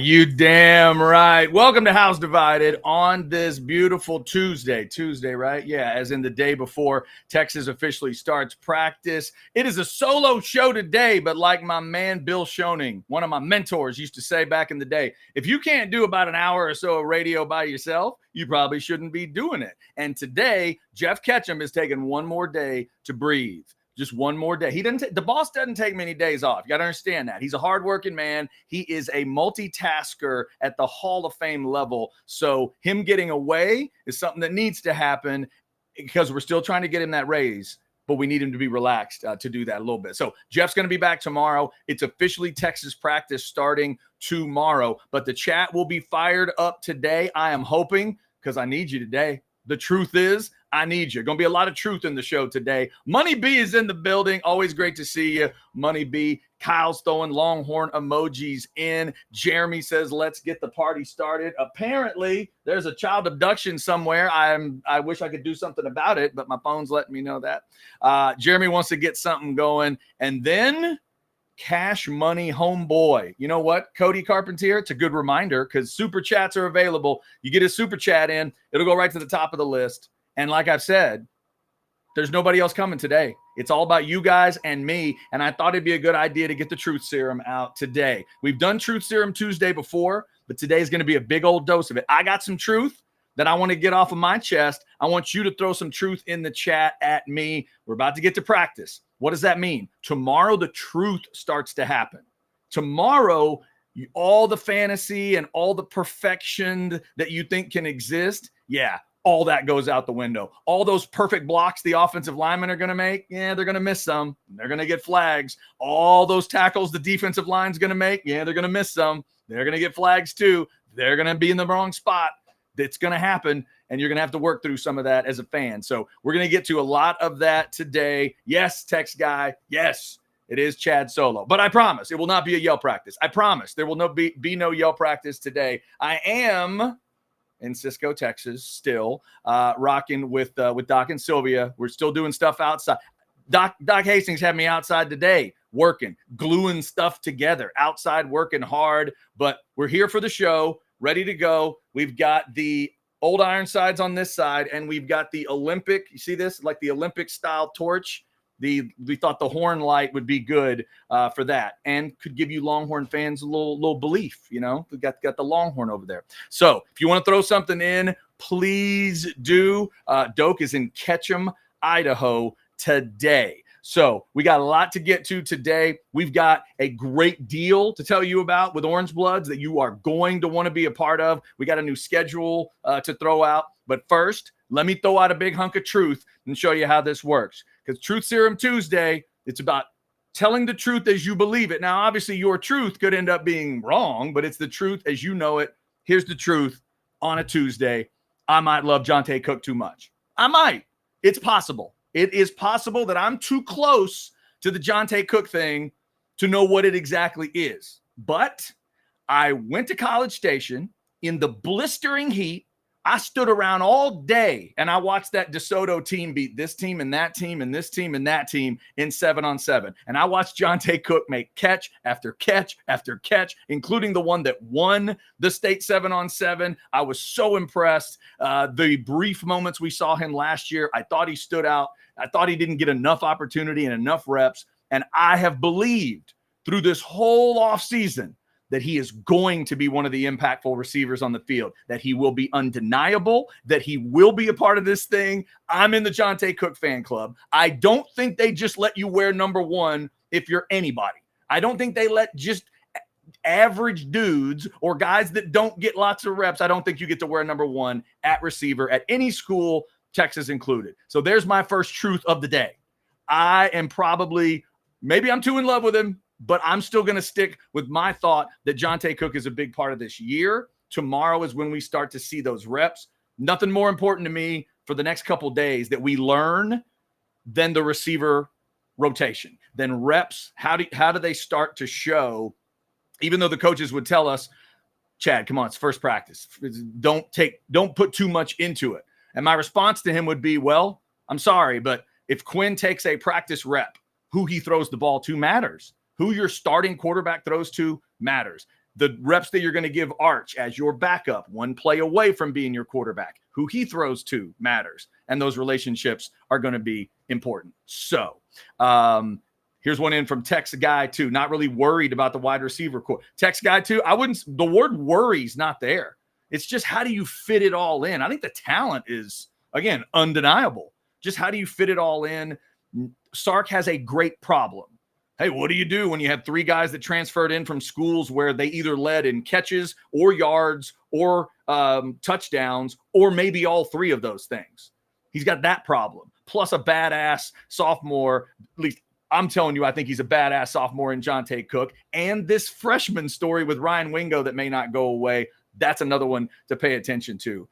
You damn right. Welcome to House Divided on this beautiful Tuesday, right? Yeah, as in the day before Texas officially starts practice. It is a solo show today, but like my man Bill Schoening, one of my mentors, used to say back in the day, if you can't do about an hour or so of radio by yourself, you probably shouldn't be doing it. And today, Jeff Ketchum is taking one more day to breathe. Just one more day. The boss doesn't take many days off. You got to understand that. He's a hardworking man. He is a multitasker at the Hall of Fame level. So him getting away is something that needs to happen because we're still trying to get him that raise, but we need him to be relaxed to do that a little bit. So Jeff's going to be back tomorrow. It's officially Texas practice starting tomorrow, but the chat will be fired up today. I am hoping, because I need you today. The truth is, I need you. Going to be a lot of truth in the show today. Money B is in the building. Always great to see you, Money B. Kyle's throwing Longhorn emojis in. Jeremy says, let's get the party started. Apparently, there's a child abduction somewhere. I wish I could do something about it, but my phone's letting me know that. Jeremy wants to get something going. And then Cash Money Homeboy. You know what, Cody Carpentier? It's a good reminder because super chats are available. You get a super chat in, it'll go right to the top of the list. And like I've said, there's nobody else coming today. It's all about you guys and me. And I thought it'd be a good idea to get the truth serum out today. We've done truth serum Tuesday before, but today is going to be a big old dose of it. I got some truth that I want to get off of my chest. I want you to throw some truth in the chat at me. We're about to get to practice. What does that mean? Tomorrow, the truth starts to happen. Tomorrow, all the fantasy and all the perfection that you think can exist, yeah, all that goes out the window. All those perfect blocks the offensive linemen are going to make, yeah, they're going to miss some. They're going to get flags. All those tackles the defensive line's going to make, yeah, they're going to miss some. They're going to get flags too. They're going to be in the wrong spot. It's going to happen, and you're going to have to work through some of that as a fan. So we're going to get to a lot of that today. Yes, text guy. Yes, it is Chad Solo. But I promise it will not be a yell practice. I promise there will be no yell practice today. I am in Cisco, Texas, still rocking with Doc and Sylvia. We're still doing stuff outside. Doc Hastings had me outside today working, gluing stuff together, outside working hard. But we're here for the show, ready to go. We've got the old Ironsides on this side, and we've got the Olympic. You see this? Like the Olympic-style torch. We thought the horn light would be good for that and could give you Longhorn fans a little belief, you know. We got the Longhorn over there. So if you want to throw something in, please do. Doak is in Ketchum, Idaho today. So we got a lot to get to today. We've got a great deal to tell you about with Orangebloods that you are going to want to be a part of. We got a new schedule to throw out. But first, let me throw out a big hunk of truth and show you how this works. Because Truth Serum Tuesday, it's about telling the truth as you believe it. Now, obviously, your truth could end up being wrong, but it's the truth as you know it. Here's the truth on a Tuesday. I might love Jonte Cook too much. I might. It's possible. It is possible that I'm too close to the Jonte Cook thing to know what it exactly is. But I went to College Station in the blistering heat. I stood around all day and I watched that DeSoto team beat this team and that team and this team and that team in 7-on-7. And I watched Jonte Cook make catch after catch after catch, including the one that won the state 7-on-7. I was so impressed. The brief moments we saw him last year, I thought he stood out. I thought he didn't get enough opportunity and enough reps. And I have believed through this whole offseason that he is going to be one of the impactful receivers on the field, that he will be undeniable, that he will be a part of this thing. I'm in the Jonte Cook fan club. I don't think they just let you wear number one if you're anybody. I don't think they let just average dudes or guys that don't get lots of reps. I don't think you get to wear number one at receiver at any school, Texas included. So there's my first truth of the day. I am maybe I'm too in love with him, but I'm still going to stick with my thought that Jonte Cook is a big part of this year. Tomorrow is when we start to see those reps. Nothing more important to me for the next couple days that we learn, then the receiver rotation, then reps. How do they start to show, even though the coaches would tell us, Chad, come on, it's first practice. Don't put too much into it. And my response to him would be, well, I'm sorry, but if Quinn takes a practice rep, who he throws the ball to matters. Who your starting quarterback throws to matters. The reps that you're going to give Arch as your backup, one play away from being your quarterback, who he throws to matters. And those relationships are going to be important. So here's one in from Text Guy 2. Not really worried about the wide receiver core. Text Guy 2, the word worry's not there. It's just how do you fit it all in? I think the talent is, again, undeniable. Just how do you fit it all in? Sark has a great problem. Hey, what do you do when you have three guys that transferred in from schools where they either led in catches or yards or touchdowns, or maybe all three of those things? He's got that problem. Plus a badass sophomore, at least I'm telling you, I think he's a badass sophomore in Jonte Cook. And this freshman story with Ryan Wingo that may not go away. That's another one to pay attention to.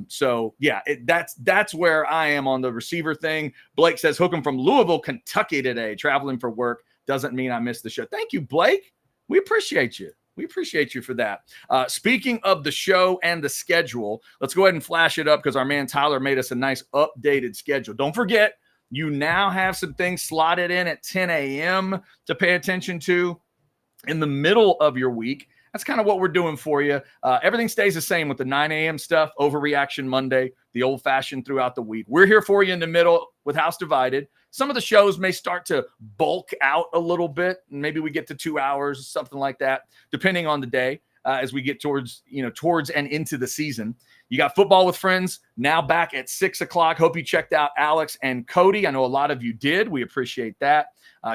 So yeah, that's where I am on the receiver thing. Blake says, hook him from Louisville, Kentucky today, traveling for work. Doesn't mean I missed the show. Thank you, Blake. We appreciate you. We appreciate you for that. Speaking of the show and the schedule, let's go ahead and flash it up because our man Tyler made us a nice updated schedule. Don't forget, you now have some things slotted in at 10 a.m. to pay attention to in the middle of your week. That's kind of what we're doing for you. Everything stays the same with the 9 a.m. stuff, Overreaction Monday, the old-fashioned throughout the week. We're here for you in the middle with House Divided. Some of the shows may start to bulk out a little bit. Maybe we get to 2 hours, something like that, depending on the day as we get towards and into the season. You got Football with Friends now back at 6 o'clock. Hope you checked out Alex and Cody. I know a lot of you did. We appreciate that.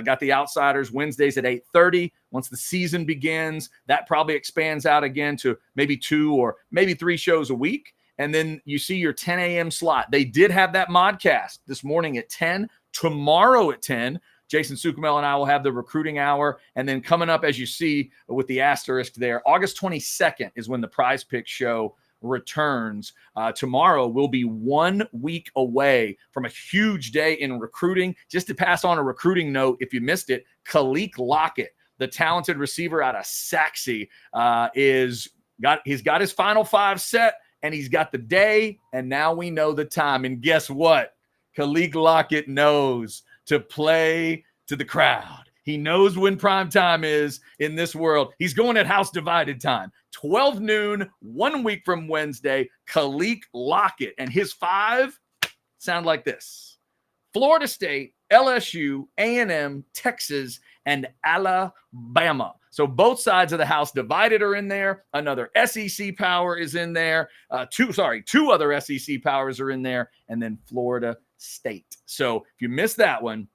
Got the Outsiders Wednesdays at 8:30. Once the season begins, that probably expands out again to maybe 2 or maybe 3 shows a week. And then you see your 10 a.m. slot. They did have that modcast this morning at 10. Tomorrow at 10, Jason Sukumel and I will have the recruiting hour. And then coming up, as you see with the asterisk there, August 22nd is when the Prize Pick show returns. Tomorrow will be 1 week away from a huge day in recruiting. Just to pass on a recruiting note, if you missed it, Khalik Lockett, the talented receiver out of Saxe, he's got his final 5 set, and he's got the day, and now we know the time. And guess what? Khalik Lockett knows to play to the crowd. He knows when prime time is in this world. He's going at House Divided time. 12 noon, 1 week from Wednesday, Khalik Lockett. And his 5 sound like this: Florida State, LSU, A&M, Texas, and Alabama. So both sides of the House Divided are in there. Another SEC power is in there. Two other SEC powers are in there. And then Florida State. So if you missed that one,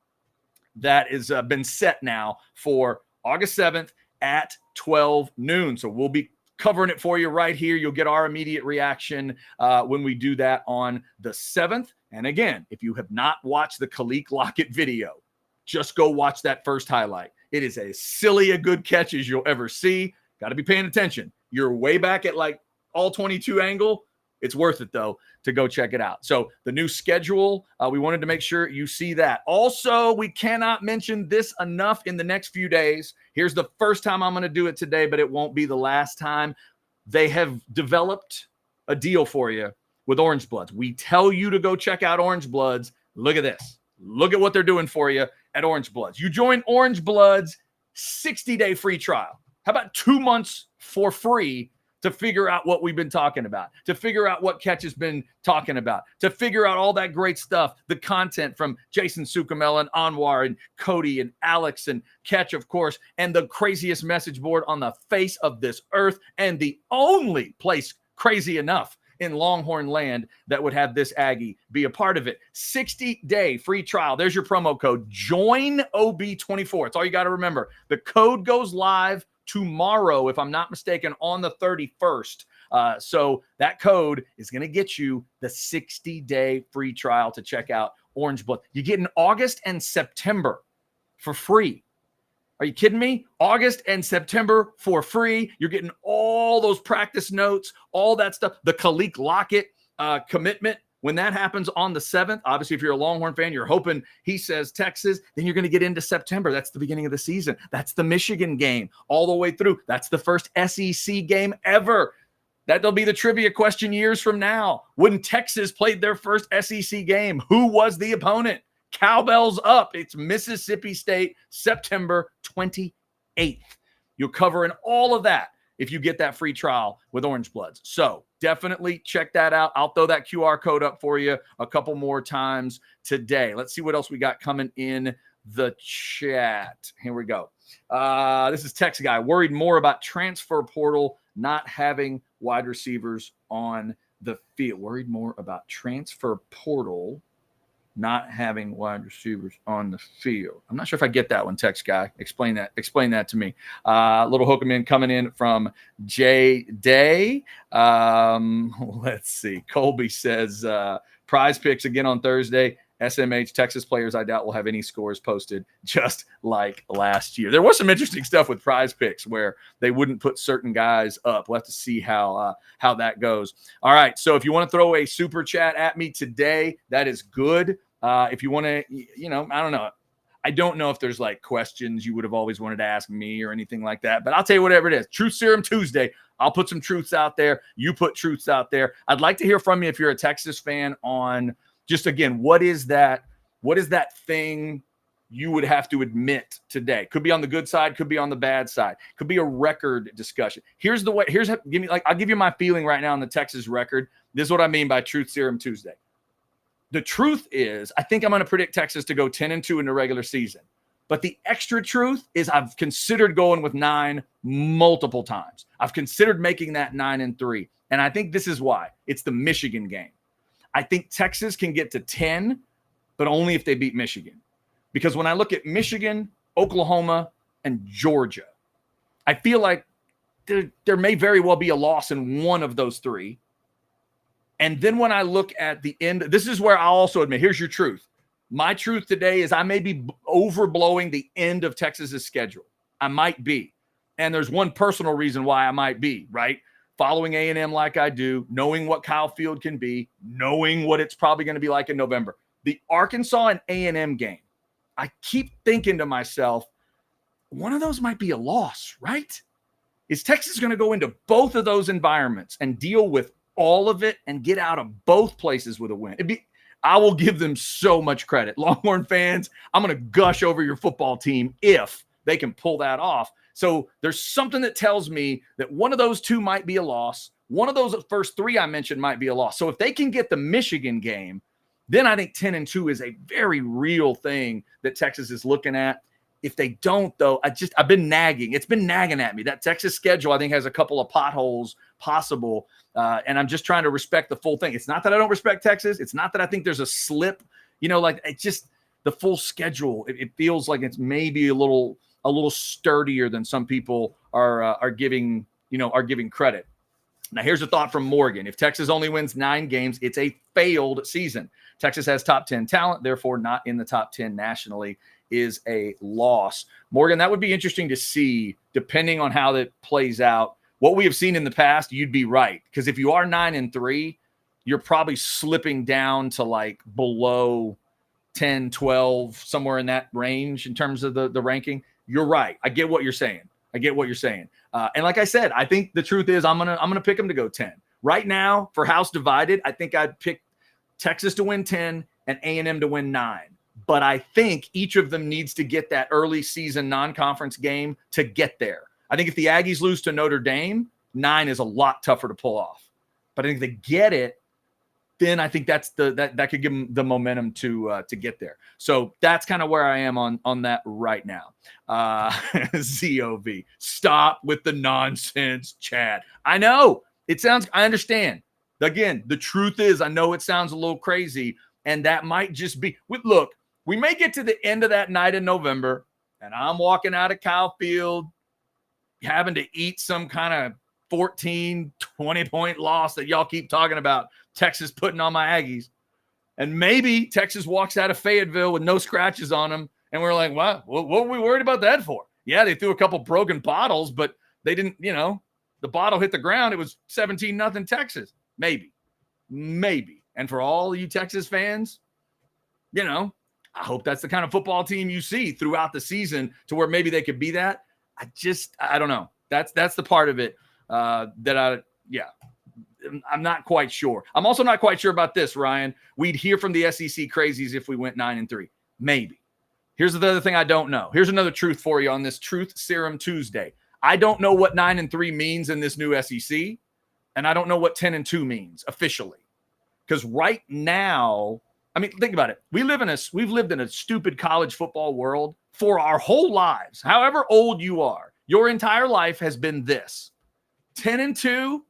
that has been set now for August 7th at 12 noon. So we'll be covering it for you right here. You'll get our immediate reaction when we do that on the 7th. And again, if you have not watched the Khalik Lockett video, just go watch that first highlight. It is as silly a good catch as you'll ever see. Got to be paying attention. You're way back at like all 22 angle. It's worth it, though, to go check it out. So the new schedule, we wanted to make sure you see that. Also, we cannot mention this enough in the next few days. Here's the first time I'm going to do it today, but it won't be the last time. They have developed a deal for you with Orangebloods. We tell you to go check out Orangebloods. Look at this. Look at what they're doing for you at Orangebloods. You join Orangebloods, 60-day free trial. How about 2 months for free to figure out what we've been talking about, to figure out what Catch has been talking about, to figure out all that great stuff, the content from Jason Sukumel and Anwar and Cody and Alex and Catch, of course, and the craziest message board on the face of this earth, and the only place crazy enough in Longhorn land that would have this Aggie be a part of it. 60-day free trial. There's your promo code. Join OB24. It's all you got to remember. The code goes live tomorrow, if I'm not mistaken, on the 31st. So that code is going to get you the 60-day free trial to check out Orangebloods. You get in August and September for free. Are you kidding me? August and September for free. You're getting all those practice notes, all that stuff. The Khalik Lockett commitment When that happens on the 7th, obviously, if you're a Longhorn fan, you're hoping he says Texas, then you're going to get into September. That's the beginning of the season. That's the Michigan game all the way through. That's the first SEC game ever. That'll be the trivia question years from now. When Texas played their first SEC game, who was the opponent? Cowbells up. It's Mississippi State, September 28th. You'll cover in all of that if you get that free trial with Orangebloods. So definitely check that out. I'll throw that QR code up for you a couple more times today. Let's see what else we got coming in the chat. Here we go. This is Text Guy. Worried more about transfer portal not having wide receivers on the field. Worried more about transfer portal not having wide receivers on the field. I'm not sure if I get that one, Text Guy. Explain that to me. Little hook 'em in coming in from J Day. Let's see. Colby says prize picks again on Thursday. SMH, Texas players, I doubt will have any scores posted, just like last year. There was some interesting stuff with prize picks where they wouldn't put certain guys up. We'll have to see how that goes. All right, so if you want to throw a super chat at me today, that is good. If you want to, I don't know. I don't know if there's like questions you would have always wanted to ask me or anything like that, but I'll tell you whatever it is. Truth Serum Tuesday. I'll put some truths out there. You put truths out there. I'd like to hear from you if you're a Texas fan on just, again, what is that thing you would have to admit today? Could be on the good side, could be on the bad side, could be a record discussion. I'll give you my feeling right now on the Texas record. This is what I mean by Truth Serum Tuesday. The truth is, I think I'm going to predict Texas to go 10-2 in the regular season. But the extra truth is I've considered going with 9 multiple times. I've considered making that 9-3. And I think this is why. It's the Michigan game. I think Texas can get to 10, but only if they beat Michigan. Because when I look at Michigan, Oklahoma, and Georgia, I feel like there may very well be a loss in one of those 3. And then when I look at the end, this is where I'll also admit, here's your truth. My truth today is I may be overblowing the end of Texas's schedule. I might be. And there's one personal reason why I might be, right? Following A&M like I do, knowing what Kyle Field can be, knowing what it's probably going to be like in November. The Arkansas and A&M game, I keep thinking to myself, one of those might be a loss, right? Is Texas going to go into both of those environments and deal with all of it and get out of both places with a win? I will give them so much credit. Longhorn fans, I'm going to gush over your football team if they can pull that off. So there's something that tells me that one of those 2 might be a loss. One of those first 3 I mentioned might be a loss. So if they can get the Michigan game, then I think 10-2 is a very real thing that Texas is looking at. If they don't, though, I've been nagging. It's been nagging at me. That Texas schedule, I think, has a couple of potholes possible, and I'm just trying to respect the full thing. It's not that I don't respect Texas. It's not that I think there's a slip. It's just the full schedule. It feels like it's maybe a little sturdier than some people are giving credit. Now, here's a thought from Morgan. If Texas only wins 9 games, it's a failed season. Texas has top 10 talent, therefore not in the top 10 nationally is a loss. Morgan, that would be interesting to see, depending on how that plays out. What we have seen in the past, you'd be right. Because if you are 9-3, you're probably slipping down to like below 10, 12, somewhere in that range in terms of the ranking. You're right. I get what you're saying. And like I said, I think the truth is I'm gonna pick them to go 10. Right now, for House Divided, I think I'd pick Texas to win 10 and A&M to win 9. But I think each of them needs to get that early season non-conference game to get there. I think if the Aggies lose to Notre Dame, 9 is a lot tougher to pull off. But I think if they get it, then I think that could give them the momentum to get there. So that's kind of where I am on that right now. ZOV, stop with the nonsense, Chad. I know I understand. Again, the truth is, I know it sounds a little crazy, and that might just be. Look, we may get to the end of that night in November, and I'm walking out of Kyle Field, having to eat some kind of 14, 20-point loss that y'all keep talking about Texas putting on my Aggies. And maybe Texas walks out of Fayetteville with no scratches on them, and we're like, what were we worried about that for? Yeah, they threw a couple broken bottles, but they didn't, the bottle hit the ground. It was 17-0 Texas. Maybe. And for all you Texas fans, you know, I hope that's the kind of football team you see throughout the season to where maybe they could be that. I don't know. That's the part of it I'm not quite sure. I'm also not quite sure about this, Ryan. We'd hear from the SEC crazies if we went 9-3. Maybe. Here's the other thing I don't know. Here's another truth for you on this Truth Serum Tuesday. I don't know what 9-3 means in this new SEC, and I don't know what 10-2 means officially. Because right now, I mean, think about it. We've lived in a stupid college football world for our whole lives. However old you are, your entire life has been this. 10-2,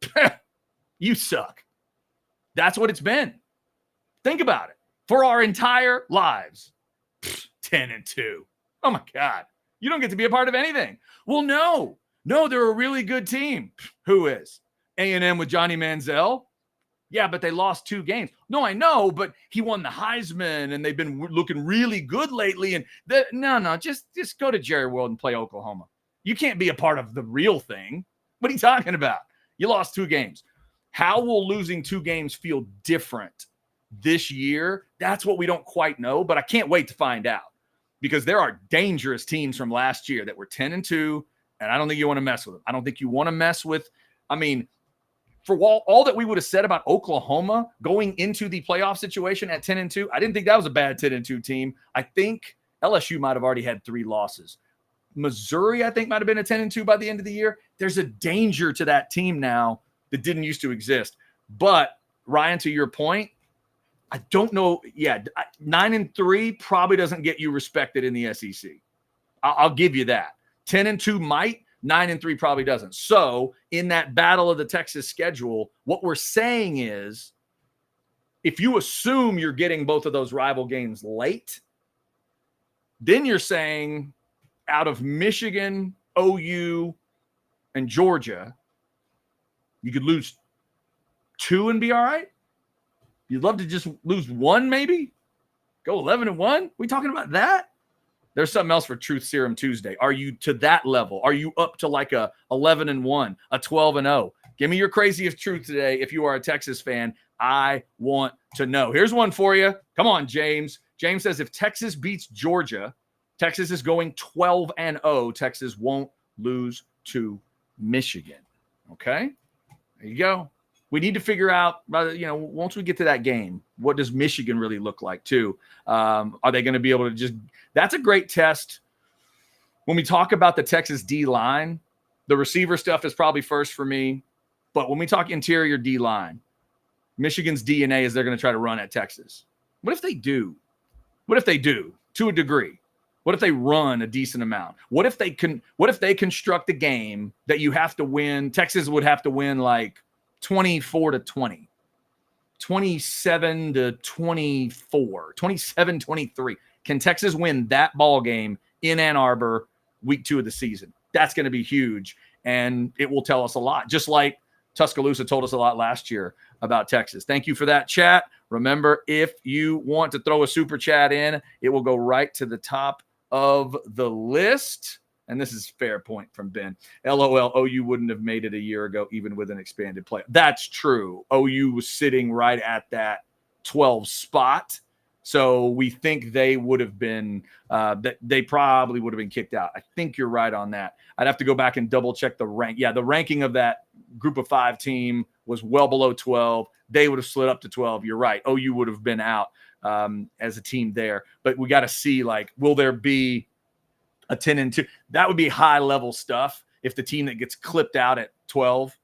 you suck. That's what it's been. Think about it. For our entire lives, 10-2. Oh my God. You don't get to be a part of anything. Well, no, they're a really good team. Who is? A&M with Johnny Manziel? Yeah, but they lost 2 games. No, I know, but he won the Heisman, and they've been looking really good lately. And just go to Jerry World and play Oklahoma. You can't be a part of the real thing. What are you talking about? You lost 2 games. How will losing 2 games feel different this year? That's what we don't quite know, but I can't wait to find out because there are dangerous teams from last year that were 10-2, and I don't think you want to mess with them. I don't think you want to mess with, for all that we would have said about Oklahoma going into the playoff situation at 10-2, I didn't think that was a bad 10-2 team. I think LSU might have already had 3 losses. Missouri, I think, might have been a 10-2 by the end of the year. There's a danger to that team now that didn't used to exist. But, Ryan, to your point, I don't know. Yeah, 9-3 probably doesn't get you respected in the SEC. I'll give you that. 10-2 might. 9-3 probably doesn't. So in that battle of the Texas schedule, what we're saying is if you assume you're getting both of those rival games late, then you're saying out of Michigan, OU, and Georgia, you could lose 2 and be all right. You'd love to just lose 1 maybe? Go 11-1? We talking about that? There's something else for Truth Serum Tuesday. Are you to that level? Are you up to like a 11-1, a 12-0? Give me your craziest truth today. If you are a Texas fan, I want to know. Here's one for you. Come on, James. James says if Texas beats Georgia, Texas is going 12-0. Texas won't lose to Michigan. Okay? There you go. We need to figure out, once we get to that game, what does Michigan really look like too? Are they going to be able to just – that's a great test. When we talk about the Texas D-line, the receiver stuff is probably first for me. But when we talk interior D-line, Michigan's DNA is they're going to try to run at Texas. What if they do? What if they do to a degree? What if they run a decent amount? What if they construct a game that you have to win? Texas would have to win like 24-20, 27-24, 27-23. Can Texas win that ball game in Ann Arbor week 2 of the season? That's going to be huge, and it will tell us a lot, just like Tuscaloosa told us a lot last year about Texas. Thank you for that, chat. Remember, if you want to throw a super chat in, it will go right to the top of the list. And this is fair point from Ben. LOL, OU wouldn't have made it a year ago, even with an expanded play. That's true. OU was sitting right at that 12 spot. So we think they would have been they probably would have been kicked out. I think you're right on that. I'd have to go back and double check the rank. Yeah, the ranking of that group of 5 team was well below 12. They would have slid up to 12. You're right. OU would have been out as a team there. But we got to see, will there be a 10-2? That would be high level stuff. If the team that gets clipped out at 12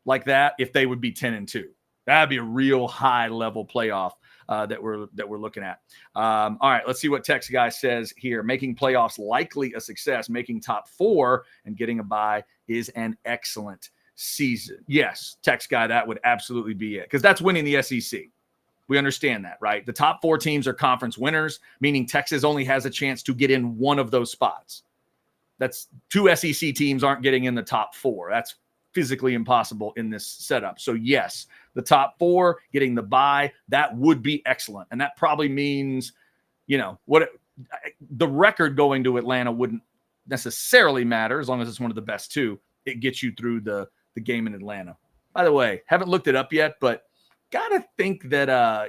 like that, if they would be 10-2, that'd be a real high level playoff that we're looking at. All right, let's see what Text Guy says here. Making playoffs likely a success. Making top 4 and getting a bye is an excellent season. Yes, Text Guy, that would absolutely be it, because that's winning the SEC. We understand that, right? The top 4 teams are conference winners, meaning Texas only has a chance to get in one of those spots. That's 2 SEC teams aren't getting in the top 4. That's physically impossible in this setup. So yes, the top 4 getting the bye, that would be excellent. And that probably means, the record going to Atlanta wouldn't necessarily matter as long as it's one of the best 2. It gets you through the game in Atlanta. By the way, haven't looked it up yet, but got to think that,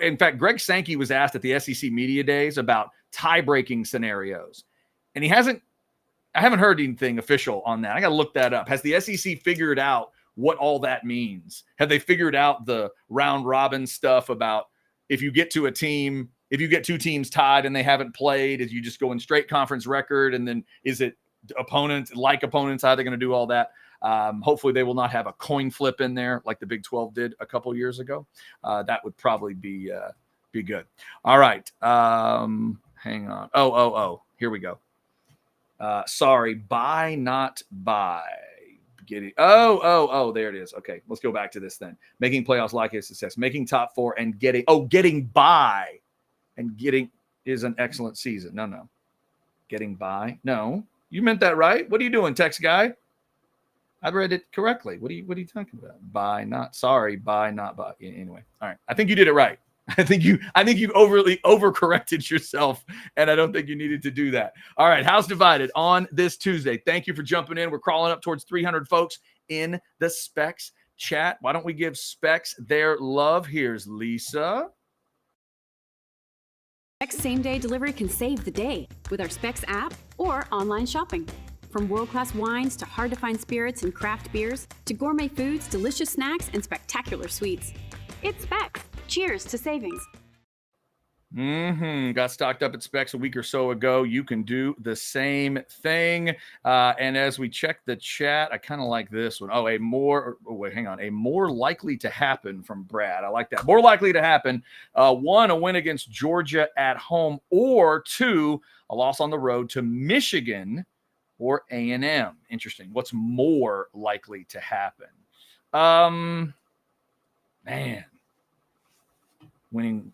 in fact, Greg Sankey was asked at the SEC Media Days about tie-breaking scenarios. And I haven't heard anything official on that. I got to look that up. Has the SEC figured out what all that means? Have they figured out the round robin stuff about if you get two teams tied and they haven't played, is you just go in straight conference record? And then is it opponents, how are they going to do all that? Hopefully they will not have a coin flip in there like the Big 12 did a couple years ago. That would probably be good. All right. Hang on. Oh, here we go. Sorry, buy, not buy. There it is. Okay, let's go back to this then. Making playoffs like a success. Making top four and getting by and getting is an excellent season. No. Getting by? No. You meant that right? What are you doing, text guy? I read it correctly. What are you talking about? Buy, not sorry, buy, not buy. Anyway, all right. I think you did it right. I think you overcorrected yourself, and I don't think you needed to do that. All right, House Divided on this Tuesday. Thank you for jumping in. We're crawling up towards 300 folks in the Specs chat. Why don't we give Specs their love? Here's Lisa. Specs same-day delivery can save the day with our Specs app or online shopping. From world-class wines to hard-to-find spirits and craft beers to gourmet foods, delicious snacks, and spectacular sweets. It's Specs. Cheers to savings. Got stocked up at Specs a week or so ago. You can do the same thing. And as we check the chat, I kind of like this one. A more likely to happen from Brad. I like that. More likely to happen. 1, a win against Georgia at home, or 2, a loss on the road to Michigan or A&M. Interesting. What's more likely to happen? Man. Winning,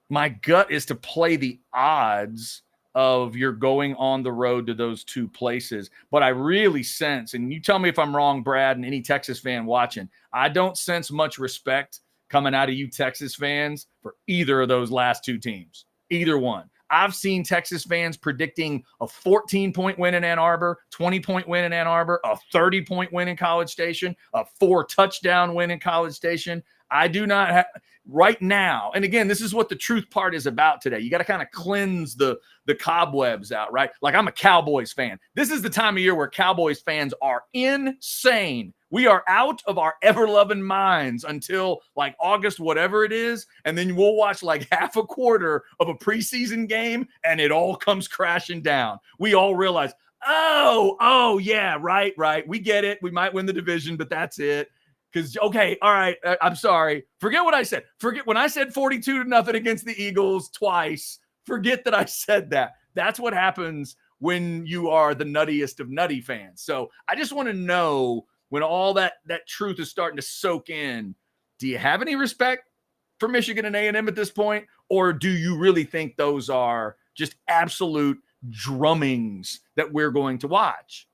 my gut is to play the odds of you're going on the road to those two places. But I really sense, and you tell me if I'm wrong, Brad, and any Texas fan watching, I don't sense much respect coming out of you Texas fans for either of those last two teams. Either one. I've seen Texas fans predicting a 14-point win in Ann Arbor, 20-point win in Ann Arbor, a 30-point win in College Station, a 4-touchdown win in College Station. I do not have right now. And again, this is what the truth part is about today. You got to kind of cleanse the cobwebs out, right? Like, I'm a Cowboys fan. This is the time of year where Cowboys fans are insane. We are out of our ever-loving minds until like August, whatever it is. And then we'll watch like half a quarter of a preseason game and it all comes crashing down. We all realize, oh yeah, right. We get it. We might win the division, but that's it. Because, okay, all right, I'm sorry. Forget what I said. Forget when I said 42-0 against the Eagles twice. Forget that I said that. That's what happens when you are the nuttiest of nutty fans. So I just want to know, when all that truth is starting to soak in, do you have any respect for Michigan and A&M at this point? Or do you really think those are just absolute drummings that we're going to watch?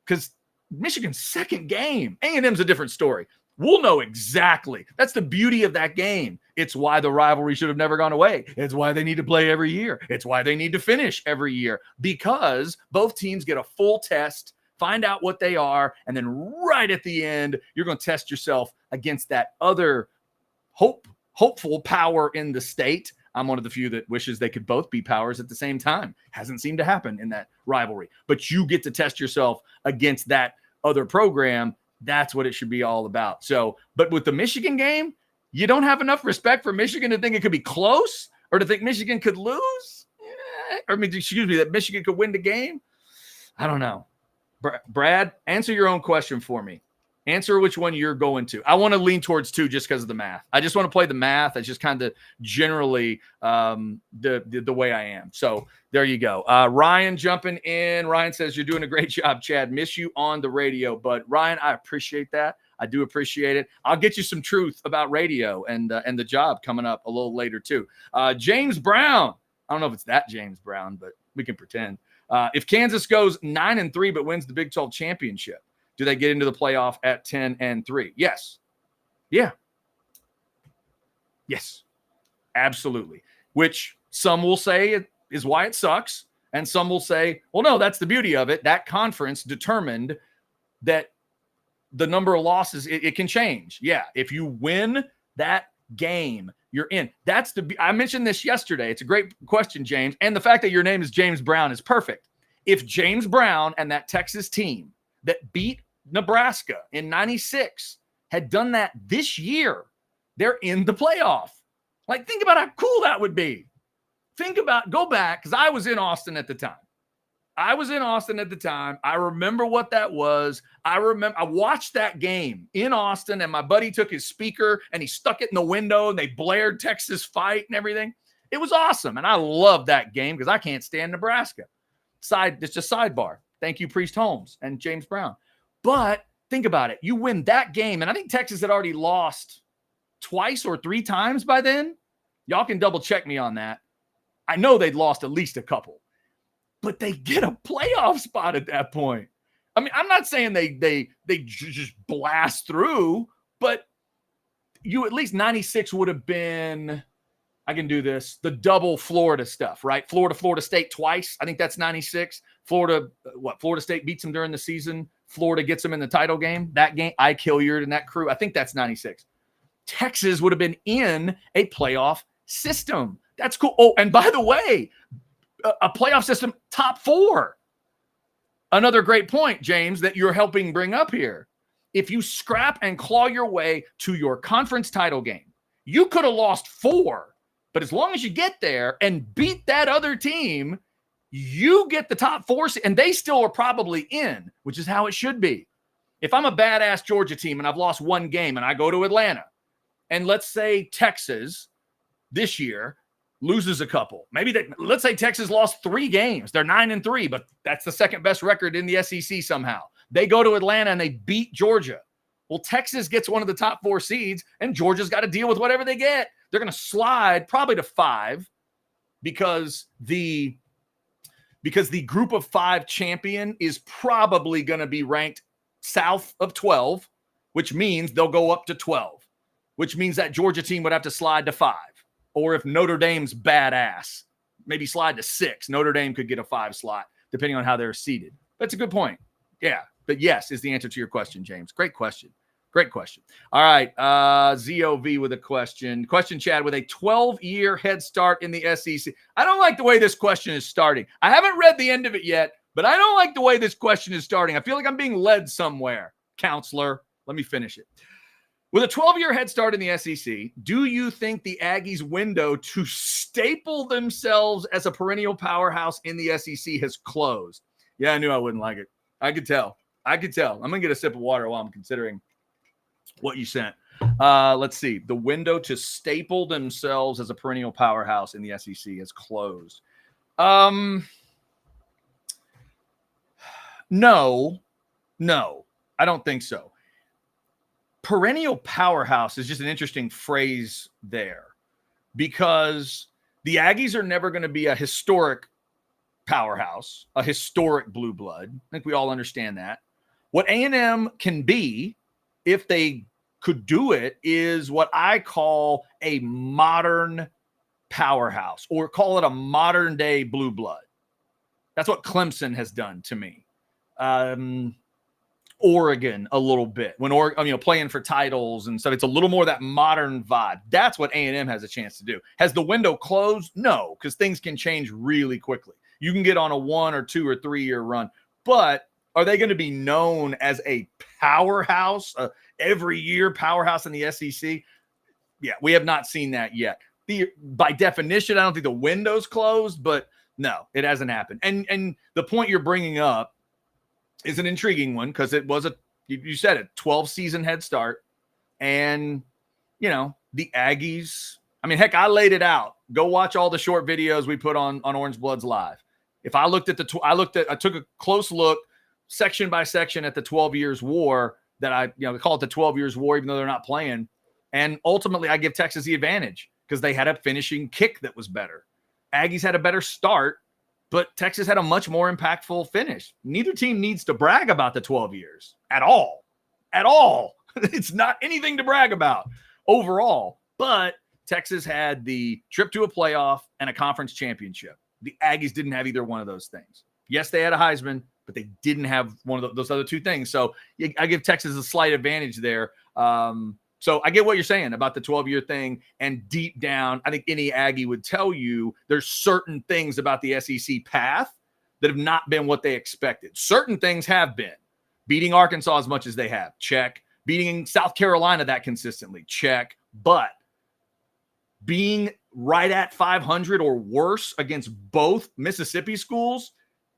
Because Michigan's second game, A&M's a different story. We'll know exactly. That's the beauty of that game. It's why the rivalry should have never gone away. It's why they need to play every year. It's why they need to finish every year, because both teams get a full test, find out what they are, and then right at the end, you're going to test yourself against that other hopeful power in the state. I'm one of the few that wishes they could both be powers at the same time. Hasn't seemed to happen in that rivalry. But you get to test yourself against that other program. That's what it should be all about. So, but with the Michigan game, you don't have enough respect for Michigan to think it could be close, or to think Michigan could lose. That Michigan could win the game. I don't know. Brad, answer your own question for me. Answer which one you're going to. I want to lean towards 2 just because of the math. I just want to play the math. It's just kind of generally the way I am. So there you go. Ryan jumping in. Ryan says, you're doing a great job, Chad. Miss you on the radio. But Ryan, I appreciate that. I do appreciate it. I'll get you some truth about radio and the job coming up a little later too. James Brown. I don't know if it's that James Brown, but we can pretend. If Kansas goes 9-3 but wins the Big 12 championship, do they get into the playoff at 10-3? Yes. Yeah. Yes. Absolutely. Which some will say is why it sucks. And some will say, well, no, that's the beauty of it. That conference determined that the number of losses, it can change. Yeah, if you win that game, you're in. I mentioned this yesterday. It's a great question, James. And the fact that your name is James Brown is perfect. If James Brown and that Texas team that beat Nebraska in 96 had done that this year, they're in the playoff. Like, think about how cool that would be. Go back, because I was in Austin at the time. I remember what that was. I watched that game in Austin, and my buddy took his speaker and he stuck it in the window and they blared Texas fight and everything. It was awesome. And I love that game because I can't stand Nebraska. It's just sidebar. Thank you, Priest Holmes and James Brown. But think about it. You win that game. And I think Texas had already lost twice or three times by then. Y'all can double check me on that. I know they'd lost at least a couple. But they get a playoff spot at that point. I mean, I'm not saying they just blast through, but you at least 96 would have been, I can do this, the double Florida stuff, right? Florida State twice. I think that's 96. Florida State beats them during the season. Florida gets them in the title game. That game, Ike Hilliard and that crew, I think that's 96. Texas would have been in a playoff system. That's cool. Oh, and by the way, a playoff system, top four. Another great point, James, that you're helping bring up here. If you scrap and claw your way to your conference title game, you could have lost 4, but as long as you get there and beat that other team, you get the top 4, and they still are probably in, which is how it should be. If I'm a badass Georgia team and I've lost one game and I go to Atlanta, and let's say Texas this year loses a couple. Let's say Texas lost 3 games. They're 9-3, but that's the second best record in the SEC somehow. They go to Atlanta and they beat Georgia. Well, Texas gets one of the top 4 seeds, and Georgia's got to deal with whatever they get. They're going to slide probably to 5 because the group of 5 champion is probably going to be ranked south of 12, which means they'll go up to 12, which means that Georgia team would have to slide to 5. Or if Notre Dame's badass, maybe slide to 6. Notre Dame could get a 5 slot, depending on how they're seeded. That's a good point. Yeah. But yes is the answer to your question, James. Great question. All right. ZOV with a question. Question, Chad, with a 12-year head start in the SEC. I don't like the way this question is starting. I haven't read the end of it yet, but I don't like the way this question is starting. I feel like I'm being led somewhere. Counselor, let me finish it. With a 12-year head start in the SEC, do you think the Aggies' window to staple themselves as a perennial powerhouse in the SEC has closed? Yeah, I knew I wouldn't like it. I could tell. I'm going to get a sip of water while I'm considering what you sent. Let's see. The window to staple themselves as a perennial powerhouse in the SEC has closed. No, I don't think so. Perennial powerhouse is just an interesting phrase there because the Aggies are never going to be a historic powerhouse, a historic blue blood. I think we all understand that. What A&M can be, if they could do it, is what I call a modern powerhouse, or call it a modern day blue blood. That's what Clemson has done to me. Oregon a little bit when playing for titles and stuff. It's a little more that modern vibe. That's what A&M has a chance to do. Has the window closed? No, because things can change really quickly. You can get on a 1 or 2 or 3 year run, but are they going to be known as a powerhouse, every year powerhouse in the SEC? Yeah, we have not seen that yet. By definition, I don't think the window's closed, but no, it hasn't happened. And the point you're bringing up is an intriguing one because it was you said it, 12-season head start. And, the Aggies, I mean, heck, I laid it out. Go watch all the short videos we put on Orangebloods Live. If I looked at I took a close look section by section at the 12 years war that we call it the 12 years war, even though they're not playing. And ultimately I give Texas the advantage because they had a finishing kick that was better. Aggies had a better start, but Texas had a much more impactful finish. Neither team needs to brag about the 12 years at all. At all. It's not anything to brag about overall. But Texas had the trip to a playoff and a conference championship. The Aggies didn't have either one of those things. Yes, they had a Heisman, but they didn't have one of those other two things. So I give Texas a slight advantage there. So I get what you're saying about the 12-year thing. And deep down, I think any Aggie would tell you there's certain things about the SEC path that have not been what they expected. Certain things have been. Beating Arkansas as much as they have, check. Beating South Carolina that consistently, check. But being right at 500 or worse against both Mississippi schools,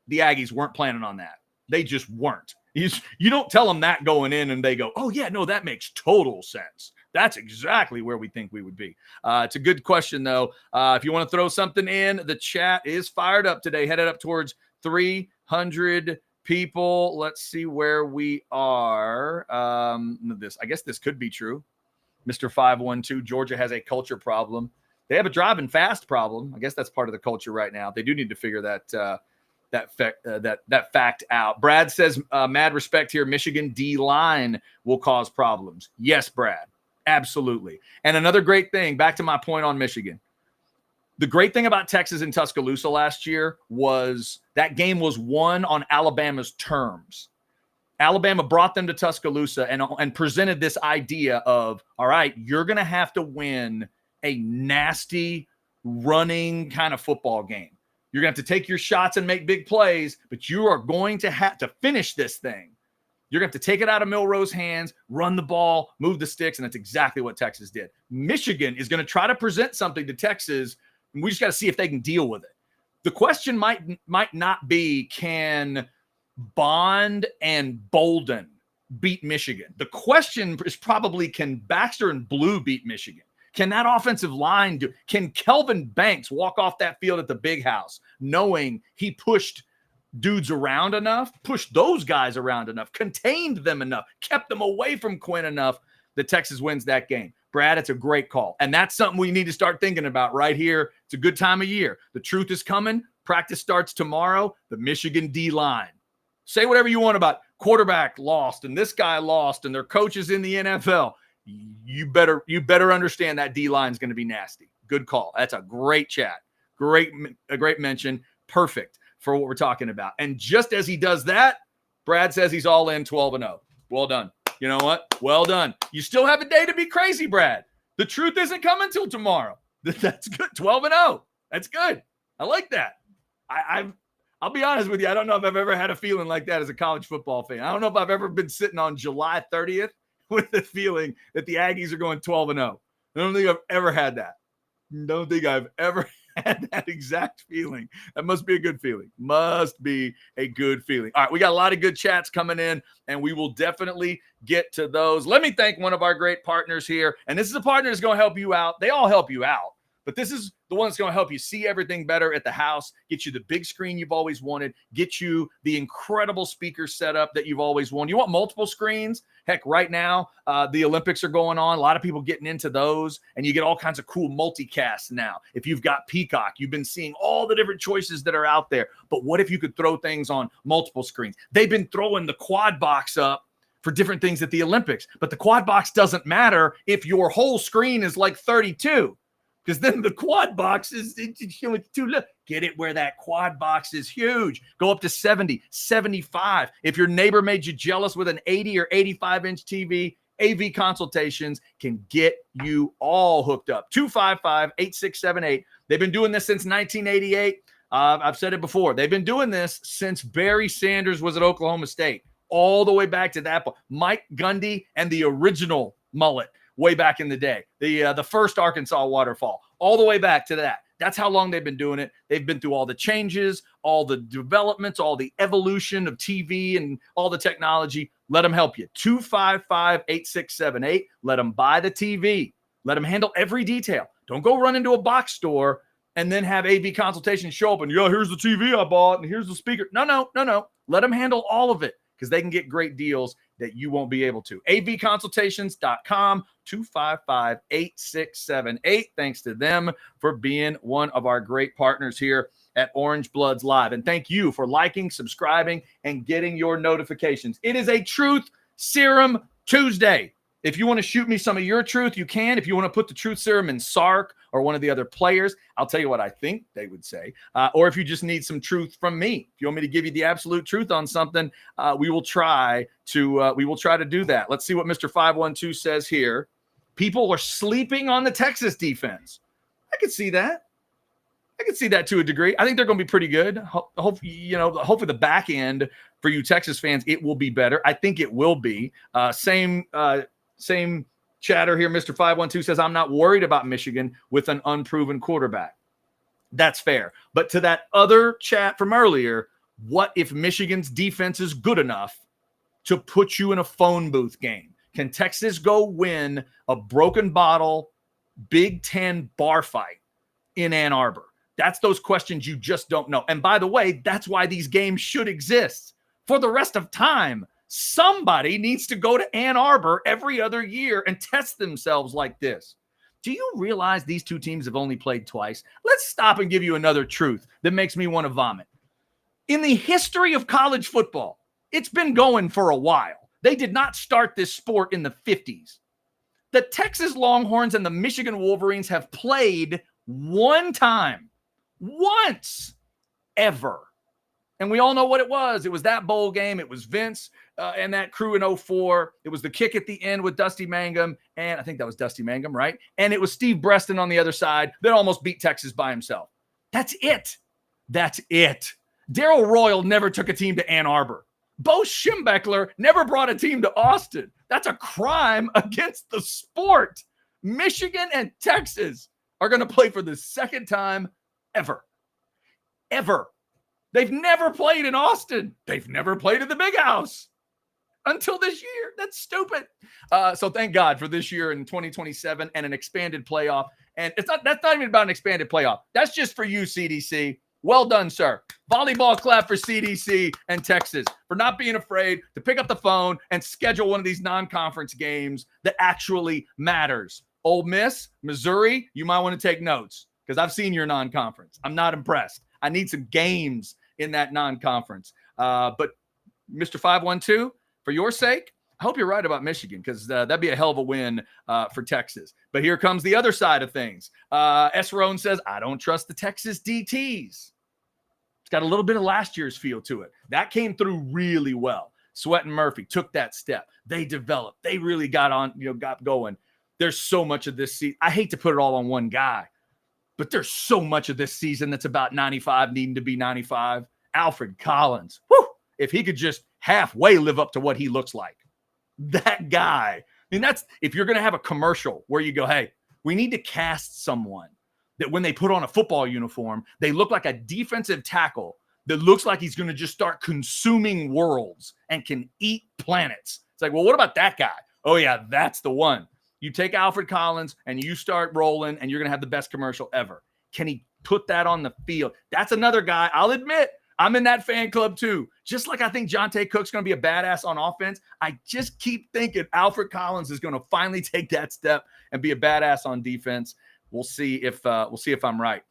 the Aggies weren't planning on that. They just weren't. You don't tell them that going in and they go, oh, yeah, no, that makes total sense. That's exactly where we think we would be. It's a good question, though. If you want to throw something in, the chat is fired up today, headed up towards 300 people. Let's see where we are. I guess this could be true. Mr. 512, Georgia has a culture problem. They have a driving fast problem. I guess that's part of the culture right now. They do need to figure that fact out. Brad says, mad respect here. Michigan D-line will cause problems. Yes, Brad, absolutely. And another great thing, back to my point on Michigan. The great thing about Texas and Tuscaloosa last year was that game was won on Alabama's terms. Alabama brought them to Tuscaloosa and presented this idea of, all right, you're going to have to win a nasty running kind of football game. You're going to have to take your shots and make big plays, but you are going to have to finish this thing. You're going to have to take it out of Milroe's hands, run the ball, move the sticks, and that's exactly what Texas did. Michigan is going to try to present something to Texas, and we just got to see if they can deal with it. The question might not be, can Bond and Bolden beat Michigan? The question is probably, can Baxter and Blue beat Michigan? Can that offensive line do? Can Kelvin Banks walk off that field at the Big House knowing he pushed dudes around enough, pushed those guys around enough, contained them enough, kept them away from Quinn enough that Texas wins that game? Brad, it's a great call. And that's something we need to start thinking about right here. It's a good time of year. The truth is coming. Practice starts tomorrow. The Michigan D-line. Say whatever you want about quarterback lost and this guy lost and their coaches in the NFL. You better understand that D-line is going to be nasty. Good call. That's a great chat. A great mention. Perfect for what we're talking about. And just as he does that, Brad says he's all in 12-0. Well done. You know what? Well done. You still have a day to be crazy, Brad. The truth isn't coming till tomorrow. That's good. 12-0. That's good. I like that. I'll be honest with you. I don't know if I've ever had a feeling like that as a college football fan. I don't know if I've ever been sitting on July 30th with the feeling that the Aggies are going 12-0. I don't think I've ever had that. Don't think I've ever had that exact feeling. That must be a good feeling. Must be a good feeling. All right, we got a lot of good chats coming in, and we will definitely get to those. Let me thank one of our great partners here, and this is a partner that's going to help you out. They all help you out, but this is the one that's going to help you see everything better at the house, get you the big screen you've always wanted, get you the incredible speaker setup that you've always wanted. You want multiple screens? Heck, right now, the Olympics are going on. A lot of people getting into those, and you get all kinds of cool multicasts now. If you've got Peacock, you've been seeing all the different choices that are out there. But what if you could throw things on multiple screens? They've been throwing the quad box up for different things at the Olympics, but the quad box doesn't matter if your whole screen is like 32. Because then the quad box is too little. Get it where that quad box is huge. Go up to 70, 75. If your neighbor made you jealous with an 80 or 85-inch TV, AV Consultations can get you all hooked up. 255-8678. They've been doing this since 1988. I've said it before. They've been doing this since Barry Sanders was at Oklahoma State, all the way back to that point. Mike Gundy and the original mullet. Way back in the day, the first Arkansas waterfall, all the way back to that. That's how long they've been doing it. They've been through all the changes, all the developments, all the evolution of TV and all the technology. Let them help you. 255-8678. Let them buy the TV. Let them handle every detail. Don't go run into a box store and then have AV Consultations show up and, here's the TV I bought and here's the speaker. No. Let them handle all of it because they can get great deals that you won't be able to. avconsultations.com, 255-8678. Thanks to them for being one of our great partners here at Orangebloods Live. And thank you for liking, subscribing, and getting your notifications. It is a Truth Serum Tuesday. If you want to shoot me some of your truth, you can. If you want to put the truth serum in Sark or one of the other players, I'll tell you what I think they would say. Or if you just need some truth from me, if you want me to give you the absolute truth on something, we will try to do that. Let's see what Mr. 512 says here. People are sleeping on the Texas defense. I could see that. I could see that to a degree. I think they're going to be pretty good. Hopefully the back end for you Texas fans, it will be better. I think it will be. Same chatter here. Mr. 512 says, I'm not worried about Michigan with an unproven quarterback. That's fair. But to that other chat from earlier, what if Michigan's defense is good enough to put you in a phone booth game? Can Texas go win a broken bottle Big Ten bar fight in Ann Arbor? That's those questions you just don't know. And by the way, that's why these games should exist. For the rest of time, somebody needs to go to Ann Arbor every other year and test themselves like this. Do you realize these two teams have only played twice? Let's stop and give you another truth that makes me want to vomit. In the history of college football, it's been going for a while. They did not start this sport in the 50s. The Texas Longhorns and the Michigan Wolverines have played one time, once, ever. And we all know what it was. It was that bowl game. It was Vince and that crew in 04. It was the kick at the end with Dusty Mangum. And I think that was Dusty Mangum, right? And it was Steve Breston on the other side that almost beat Texas by himself. That's it. That's it. Darrell Royal never took a team to Ann Arbor. Bo Schembechler never brought a team to Austin. That's a crime against the sport. Michigan and Texas are going to play for the second time ever. Ever. They've never played in Austin. They've never played in the Big House until this year. That's stupid. So thank God for this year in 2027 and an expanded playoff. And that's not even about an expanded playoff. That's just for you, CDC. Well done, sir. Volleyball clap for CDC and Texas for not being afraid to pick up the phone and schedule one of these non-conference games that actually matters. Ole Miss, Missouri, you might want to take notes because I've seen your non-conference. I'm not impressed. I need some games in that non-conference. But Mr. 512, for your sake, I hope you're right about Michigan because that'd be a hell of a win for Texas. But here comes the other side of things. S. Roan says, I don't trust the Texas DTs. It's got a little bit of last year's feel to it. That came through really well. Sweat and Murphy took that step. They developed. They really got going. There's so much of this season. I hate to put it all on one guy, but there's so much of this season that's about 95 needing to be 95. Alfred Collins, whew, if he could just halfway live up to what he looks like. That guy. I mean, that's if you're going to have a commercial where you go, hey, we need to cast someone that when they put on a football uniform, they look like a defensive tackle that looks like he's going to just start consuming worlds and can eat planets. It's like, well, what about that guy? Oh, yeah, that's the one. You take Alfred Collins and you start rolling and you're going to have the best commercial ever. Can he put that on the field? That's another guy. I'll admit, I'm in that fan club too. Just like I think Jonte Cook's going to be a badass on offense, I just keep thinking Alfred Collins is going to finally take that step and be a badass on defense. We'll see if I'm right.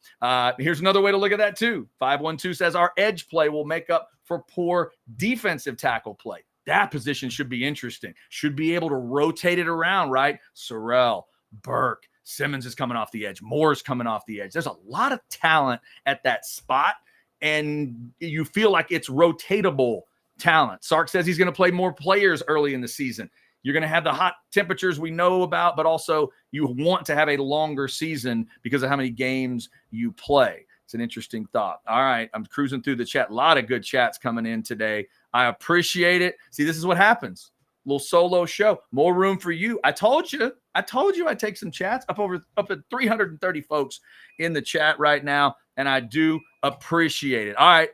Here's another way to look at that too. 512 says our edge play will make up for poor defensive tackle play. That position should be interesting. Should be able to rotate it around, right? Sorrell, Burke, Simmons is coming off the edge. Moore's coming off the edge. There's a lot of talent at that spot. And you feel like it's rotatable talent. Sark says he's going to play more players early in the season. You're going to have the hot temperatures we know about, but also you want to have a longer season because of how many games you play. It's an interesting thought. All right, I'm cruising through the chat. A lot of good chats coming in today. I appreciate it. See, this is what happens. Little solo show. More room for you. I told you I'd take some chats up at 330 folks in the chat right now, and I do appreciate it. All right,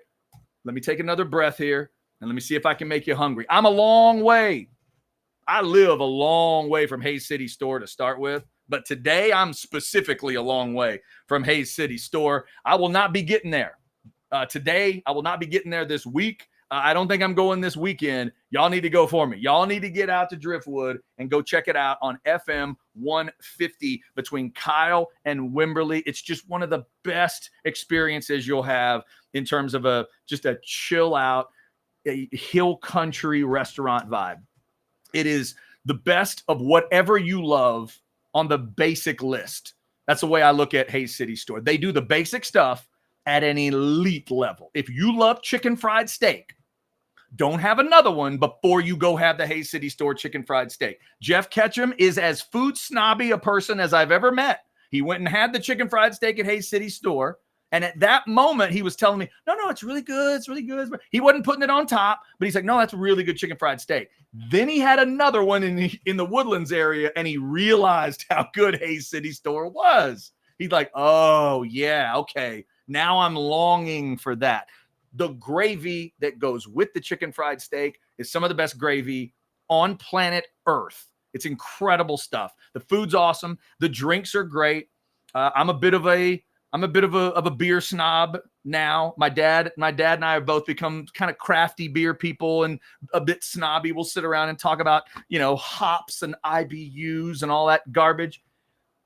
let me take another breath here, and let me see if I can make you hungry. I'm a long way. I live a long way from Hayes City Store to start with, but today I'm specifically a long way from Hayes City Store. I will not be getting there today. I will not be getting there this week. I don't think I'm going this weekend. Y'all need to go for me. Y'all need to get out to Driftwood and go check it out on FM 150 between Kyle and Wimberley. It's just one of the best experiences you'll have in terms of just a chill out, a hill country restaurant vibe. It is the best of whatever you love on the basic list. That's the way I look at Hayes City Store. They do the basic stuff at an elite level. If you love chicken fried steak, don't have another one before you go have the Hayes City Store chicken fried steak. Jeff Ketchum is as food snobby a person as I've ever met. He went and had the chicken fried steak at Hayes City Store. And at that moment, he was telling me, no, it's really good. It's really good. He wasn't putting it on top, but he's like, no, that's really good chicken fried steak. Then he had another one in the Woodlands area, and he realized how good Hayes City Store was. He's like, oh, yeah, okay. Now I'm longing for that. The gravy that goes with the chicken fried steak is some of the best gravy on planet Earth. It's incredible stuff. The food's awesome. The drinks are great. I'm a bit of a beer snob now. My dad and I have both become kind of crafty beer people and a bit snobby. We'll sit around and talk about, hops and IBUs and all that garbage.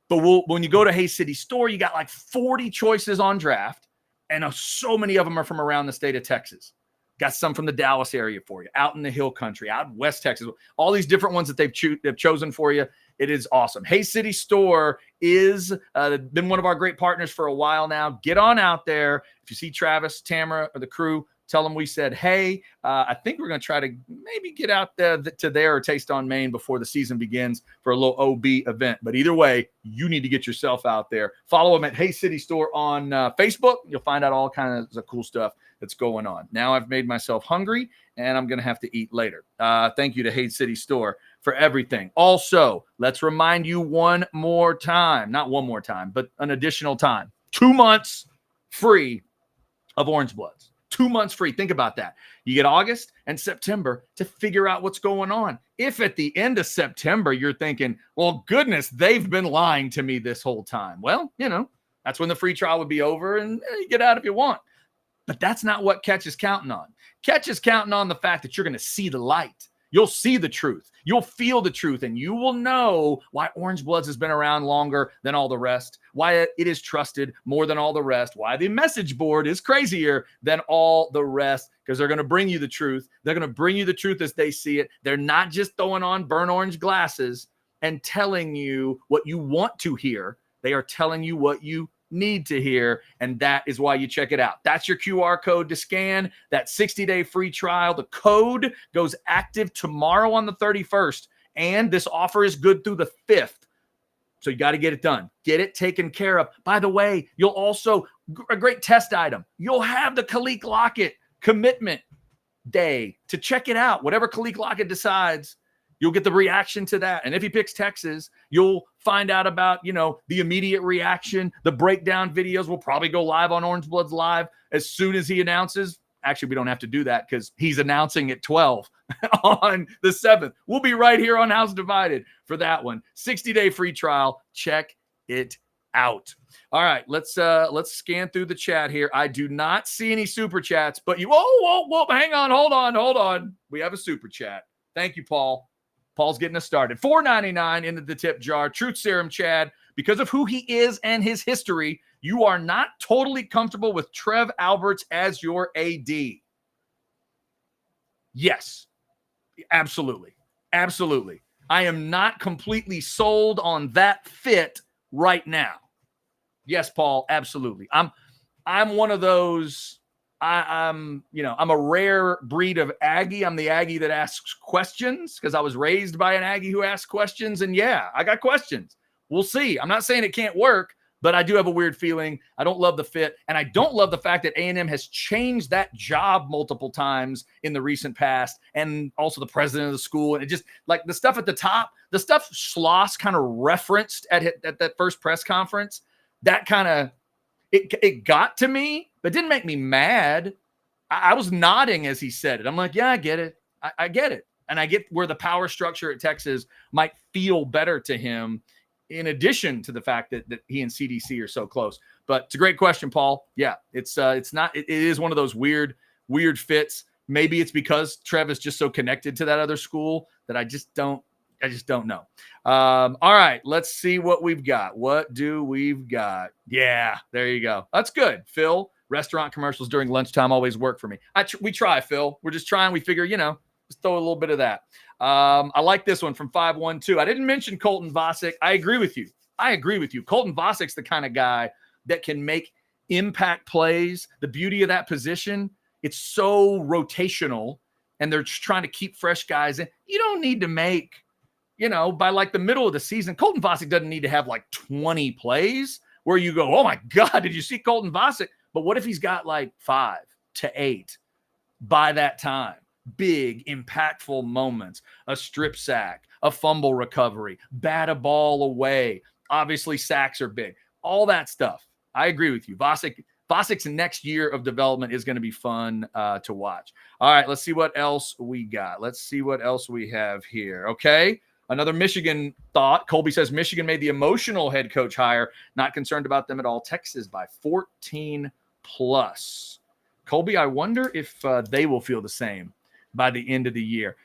But when you go to Hayes City Store, you got like 40 choices on draft, and so many of them are from around the state of Texas. Got some from the Dallas area for you, out in the Hill Country, out in West Texas, all these different ones that they've chosen for you. It is awesome. Hayes City Store is been one of our great partners for a while now. Get on out there. If you see Travis, Tamara, or the crew, tell them we said, hey, I think we're going to try to maybe get out there to there or Taste on Main before the season begins for a little OB event. But either way, you need to get yourself out there. Follow them at Hayes City Store on Facebook. You'll find out all kinds of cool stuff that's going on. Now I've made myself hungry, and I'm going to have to eat later. Thank you to Hayes City Store for everything. Also, let's remind you one more time, not one more time, but an additional time, 2 months free of Orangebloods. 2 months free. Think about that. You get August and September to figure out what's going on. If at the end of September, you're thinking, well, goodness, they've been lying to me this whole time. Well, that's when the free trial would be over, and you get out if you want. But that's not what Catch is counting on. Catch is counting on the fact that you're going to see the light. You'll see the truth. You'll feel the truth, and you will know why Orangebloods has been around longer than all the rest, why it is trusted more than all the rest, why the message board is crazier than all the rest, because they're going to bring you the truth. They're going to bring you the truth as they see it. They're not just throwing on burnt orange glasses and telling you what you want to hear. They are telling you what you need to hear, and that is why you check it out. That's your QR code to scan that 60-day free trial. The code goes active tomorrow on the 31st, and this offer is good through the 5th. So you got to get it done. Get it taken care of. By the way, you'll also, a great test item, you'll have the Khalid Lockett commitment day to check it out. Whatever Khalid Lockett decides, you'll get the reaction to that. And if he picks Texas, you'll find out about, the immediate reaction. The breakdown videos will probably go live on Orangebloods Live as soon as he announces. Actually, we don't have to do that because he's announcing at 12 on the 7th. We'll be right here on House Divided for that one. 60-day free trial. Check it out. All right, let's scan through the chat here. I do not see any super chats, but whoa, hang on, hold on. We have a super chat. Thank you, Paul. Paul's getting us started. $4.99 into the tip jar. Truth Serum Chad. Because of who he is and his history, you are not totally comfortable with Trev Alberts as your AD. Yes, absolutely. Absolutely. I am not completely sold on that fit right now. Yes, Paul, absolutely. I'm one of those. I'm a rare breed of Aggie. I'm the Aggie that asks questions because I was raised by an Aggie who asks questions. And yeah, I got questions. We'll see. I'm not saying it can't work, but I do have a weird feeling. I don't love the fit. And I don't love the fact that A&M has changed that job multiple times in the recent past. And also the president of the school. And it just like the stuff at the top, the stuff Schloss kind of referenced at that first press conference, that kind of, it got to me, but it didn't make me mad. I was nodding as he said it. I'm like, yeah, I get it. I get it. And I get where the power structure at Texas might feel better to him in addition to the fact that he and CDC are so close. But it's a great question, Paul. Yeah, it is one of those weird fits. Maybe it's because Trev is just so connected to that other school that I just don't know. All right, let's see what we've got. What do we've got? Yeah, there you go. That's good. Phil, restaurant commercials during lunchtime always work for me. We try, Phil. We're just trying. We figure, just throw a little bit of that. I like this one from 512. I didn't mention Colton Vasek. I agree with you. I agree with you. Colton Vossick's the kind of guy that can make impact plays. The beauty of that position, it's so rotational, and they're just trying to keep fresh guys in. You don't need to make, by like the middle of the season, Colton Vossick doesn't need to have like 20 plays where you go, oh my God, did you see Colton Vossick? But what if he's got like 5 to 8 by that time? Big, impactful moments, a strip sack, a fumble recovery, bat a ball away. Obviously, sacks are big. All that stuff. I agree with you. Vossick's next year of development is going to be fun to watch. All right, let's see what else we got. Let's see what else we have here. Okay, another Michigan thought. Colby says Michigan made the emotional head coach hire. Not concerned about them at all. Texas by 14+. Colby, I wonder if they will feel the same by the end of the year.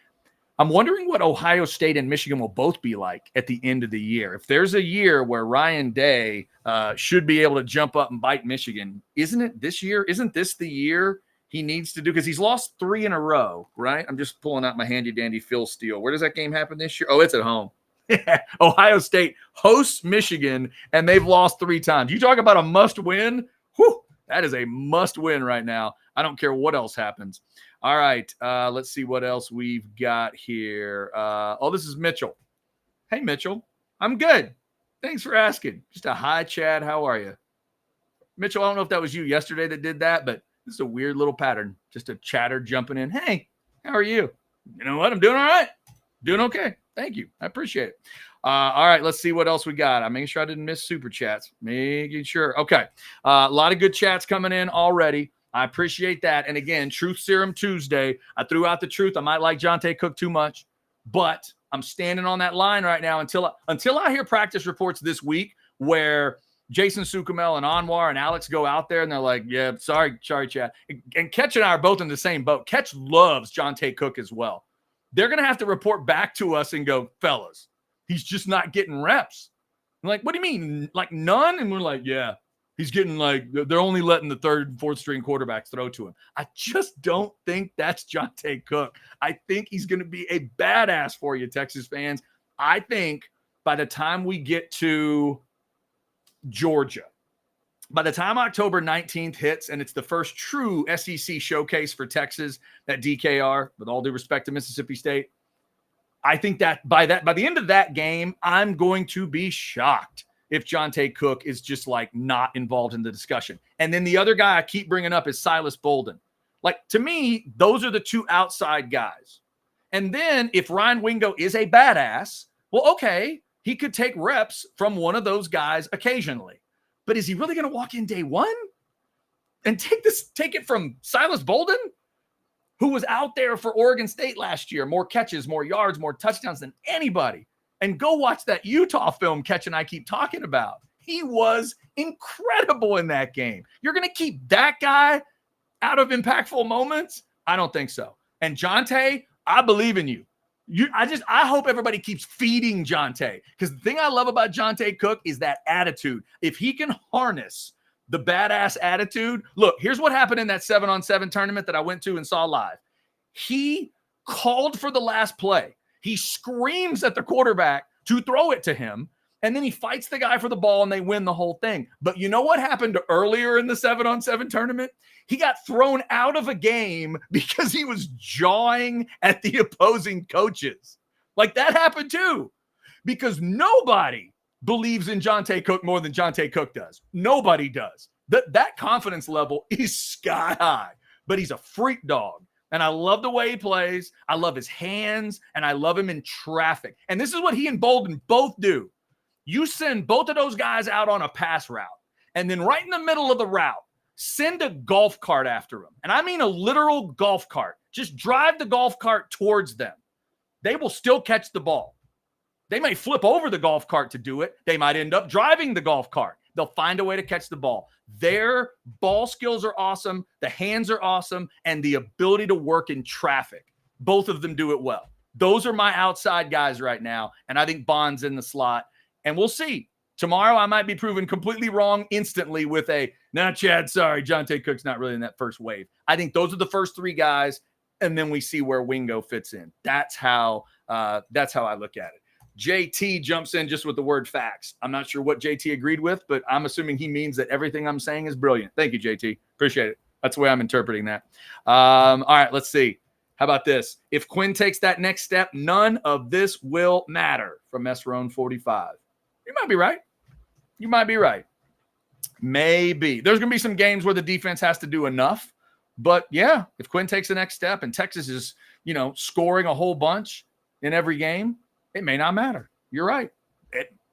I'm wondering what Ohio State and Michigan will both be like at the end of the year. If there's a year where Ryan Day should be able to jump up and bite Michigan, isn't it this year? Isn't this the year he needs to do? Because he's lost 3 in a row, right? I'm just pulling out my handy-dandy Phil Steele. Where does that game happen this year? Oh, it's at home. Ohio State hosts Michigan, and they've lost 3 times. You talk about a must-win? Whew, that is a must-win right now. I don't care what else happens. All right, let's see what else we've got here. This is Mitchell. Hey, Mitchell. I'm good. Thanks for asking. Just a hi, Chad. How are you? Mitchell, I don't know if that was you yesterday that did that, but this is a weird little pattern. Just a chatter jumping in. Hey, how are you? You know what? I'm doing all right. Doing okay. Thank you. I appreciate it. All right, let's see what else we got. I'm making sure I didn't miss super chats. Making sure. Okay. A lot of good chats coming in already. I appreciate that. And again, Truth Serum Tuesday. I threw out the truth. I might like Jonte Cook too much, but I'm standing on that line right now until I hear practice reports this week where Jason Sukumel and Anwar and Alex go out there and they're like, yeah, sorry, Chad. And Ketch and I are both in the same boat. Ketch loves Jonte Cook as well. They're going to have to report back to us and go, fellas, he's just not getting reps. I'm like, what do you mean? Like none? And we're like, yeah. He's getting they're only letting the 3rd and 4th string quarterbacks throw to him. I just don't think that's Jonte Cook. I think he's going to be a badass for you, Texas fans. I think by the time we get to Georgia, by the time October 19th hits and it's the first true SEC showcase for Texas, that DKR, with all due respect to Mississippi State, I think that by the end of that game, I'm going to be shocked if Jonte Cook is just not involved in the discussion. And then the other guy I keep bringing up is Silas Bolden. To me, those are the 2 outside guys. And then if Ryan Wingo is a badass, well, okay, he could take reps from one of those guys occasionally. But is he really going to walk in day 1 and take it from Silas Bolden, who was out there for Oregon State last year, more catches, more yards, more touchdowns than anybody? And go watch that Utah film Ketch and I keep talking about. He was incredible in that game. You're going to keep that guy out of impactful moments? I don't think so. And Jonte, I believe in you. I hope everybody keeps feeding Jonte, because the thing I love about Jonte Cook is that attitude. If he can harness the badass attitude, look, here's what happened in that 7-on-7 tournament that I went to and saw live. He called for the last play. He screams at the quarterback to throw it to him, and then he fights the guy for the ball, and they win the whole thing. But you know what happened earlier in the 7-on-7 tournament? He got thrown out of a game because he was jawing at the opposing coaches. That happened too, because nobody believes in Jonte Cook more than Jonte Cook does. Nobody does. That confidence level is sky high, but he's a freak dog. And I love the way he plays. I love his hands, and I love him in traffic. And this is what he and Bolden both do. You send both of those guys out on a pass route, and then right in the middle of the route, send a golf cart after them. And I mean a literal golf cart. Just drive the golf cart towards them. They will still catch the ball. They may flip over the golf cart to do it. They might end up driving the golf cart. They'll find a way to catch the ball. Their ball skills are awesome. The hands are awesome. And the ability to work in traffic. Both of them do it well. Those are my outside guys right now. And I think Bond's in the slot. And we'll see. Tomorrow I might be proven completely wrong instantly with Chad, sorry, Jonte Cook's not really in that first wave. I think those are the first 3 guys. And then we see where Wingo fits in. That's how I look at it. JT jumps in just with the word facts. I'm not sure what JT agreed with, but I'm assuming he means that everything I'm saying is brilliant. Thank you, JT. Appreciate it. That's the way I'm interpreting that. All right, let's see. How about this? If Quinn takes that next step, none of this will matter. From Mesrone 45. You might be right. You might be right. Maybe. There's going to be some games where the defense has to do enough. But, yeah, if Quinn takes the next step and Texas is, scoring a whole bunch in every game, it may not matter. You're right.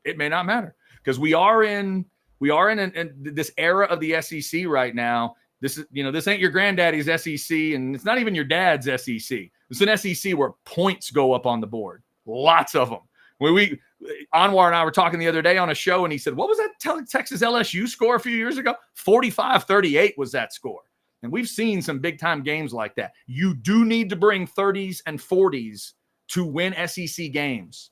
It may not matter because we are in this era of the SEC right now. This is, this ain't your granddaddy's SEC, and it's not even your dad's SEC. It's an SEC where points go up on the board. Lots of them. Anwar and I were talking the other day on a show, and he said, what was that Texas LSU score a few years ago? 45-38 was that score. And we've seen some big-time games like that. You do need to bring 30s and 40s to win SEC games.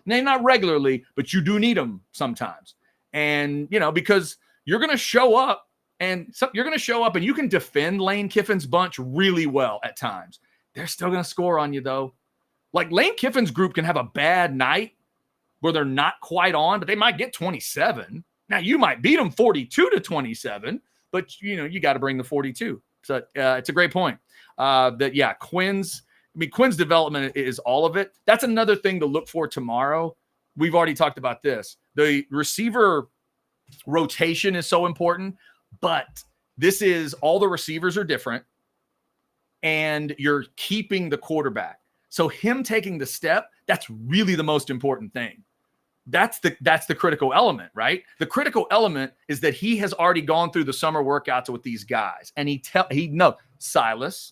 Not regularly, but you do need them sometimes. And, because you're going to show up, and you can defend Lane Kiffin's bunch really well at times. They're still going to score on you, though. Like, Lane Kiffin's group can have a bad night where they're not quite on, but they might get 27. Now, you might beat them 42-27, but, you got to bring the 42. So it's a great point. Quinn's development is all of it. That's another thing to look for tomorrow. We've already talked about this. The receiver rotation is so important, but this is all the receivers are different, and you're keeping the quarterback. So him taking the step, that's really the most important thing. That's the critical element, right? The critical element is that he has already gone through the summer workouts with these guys, and Silas,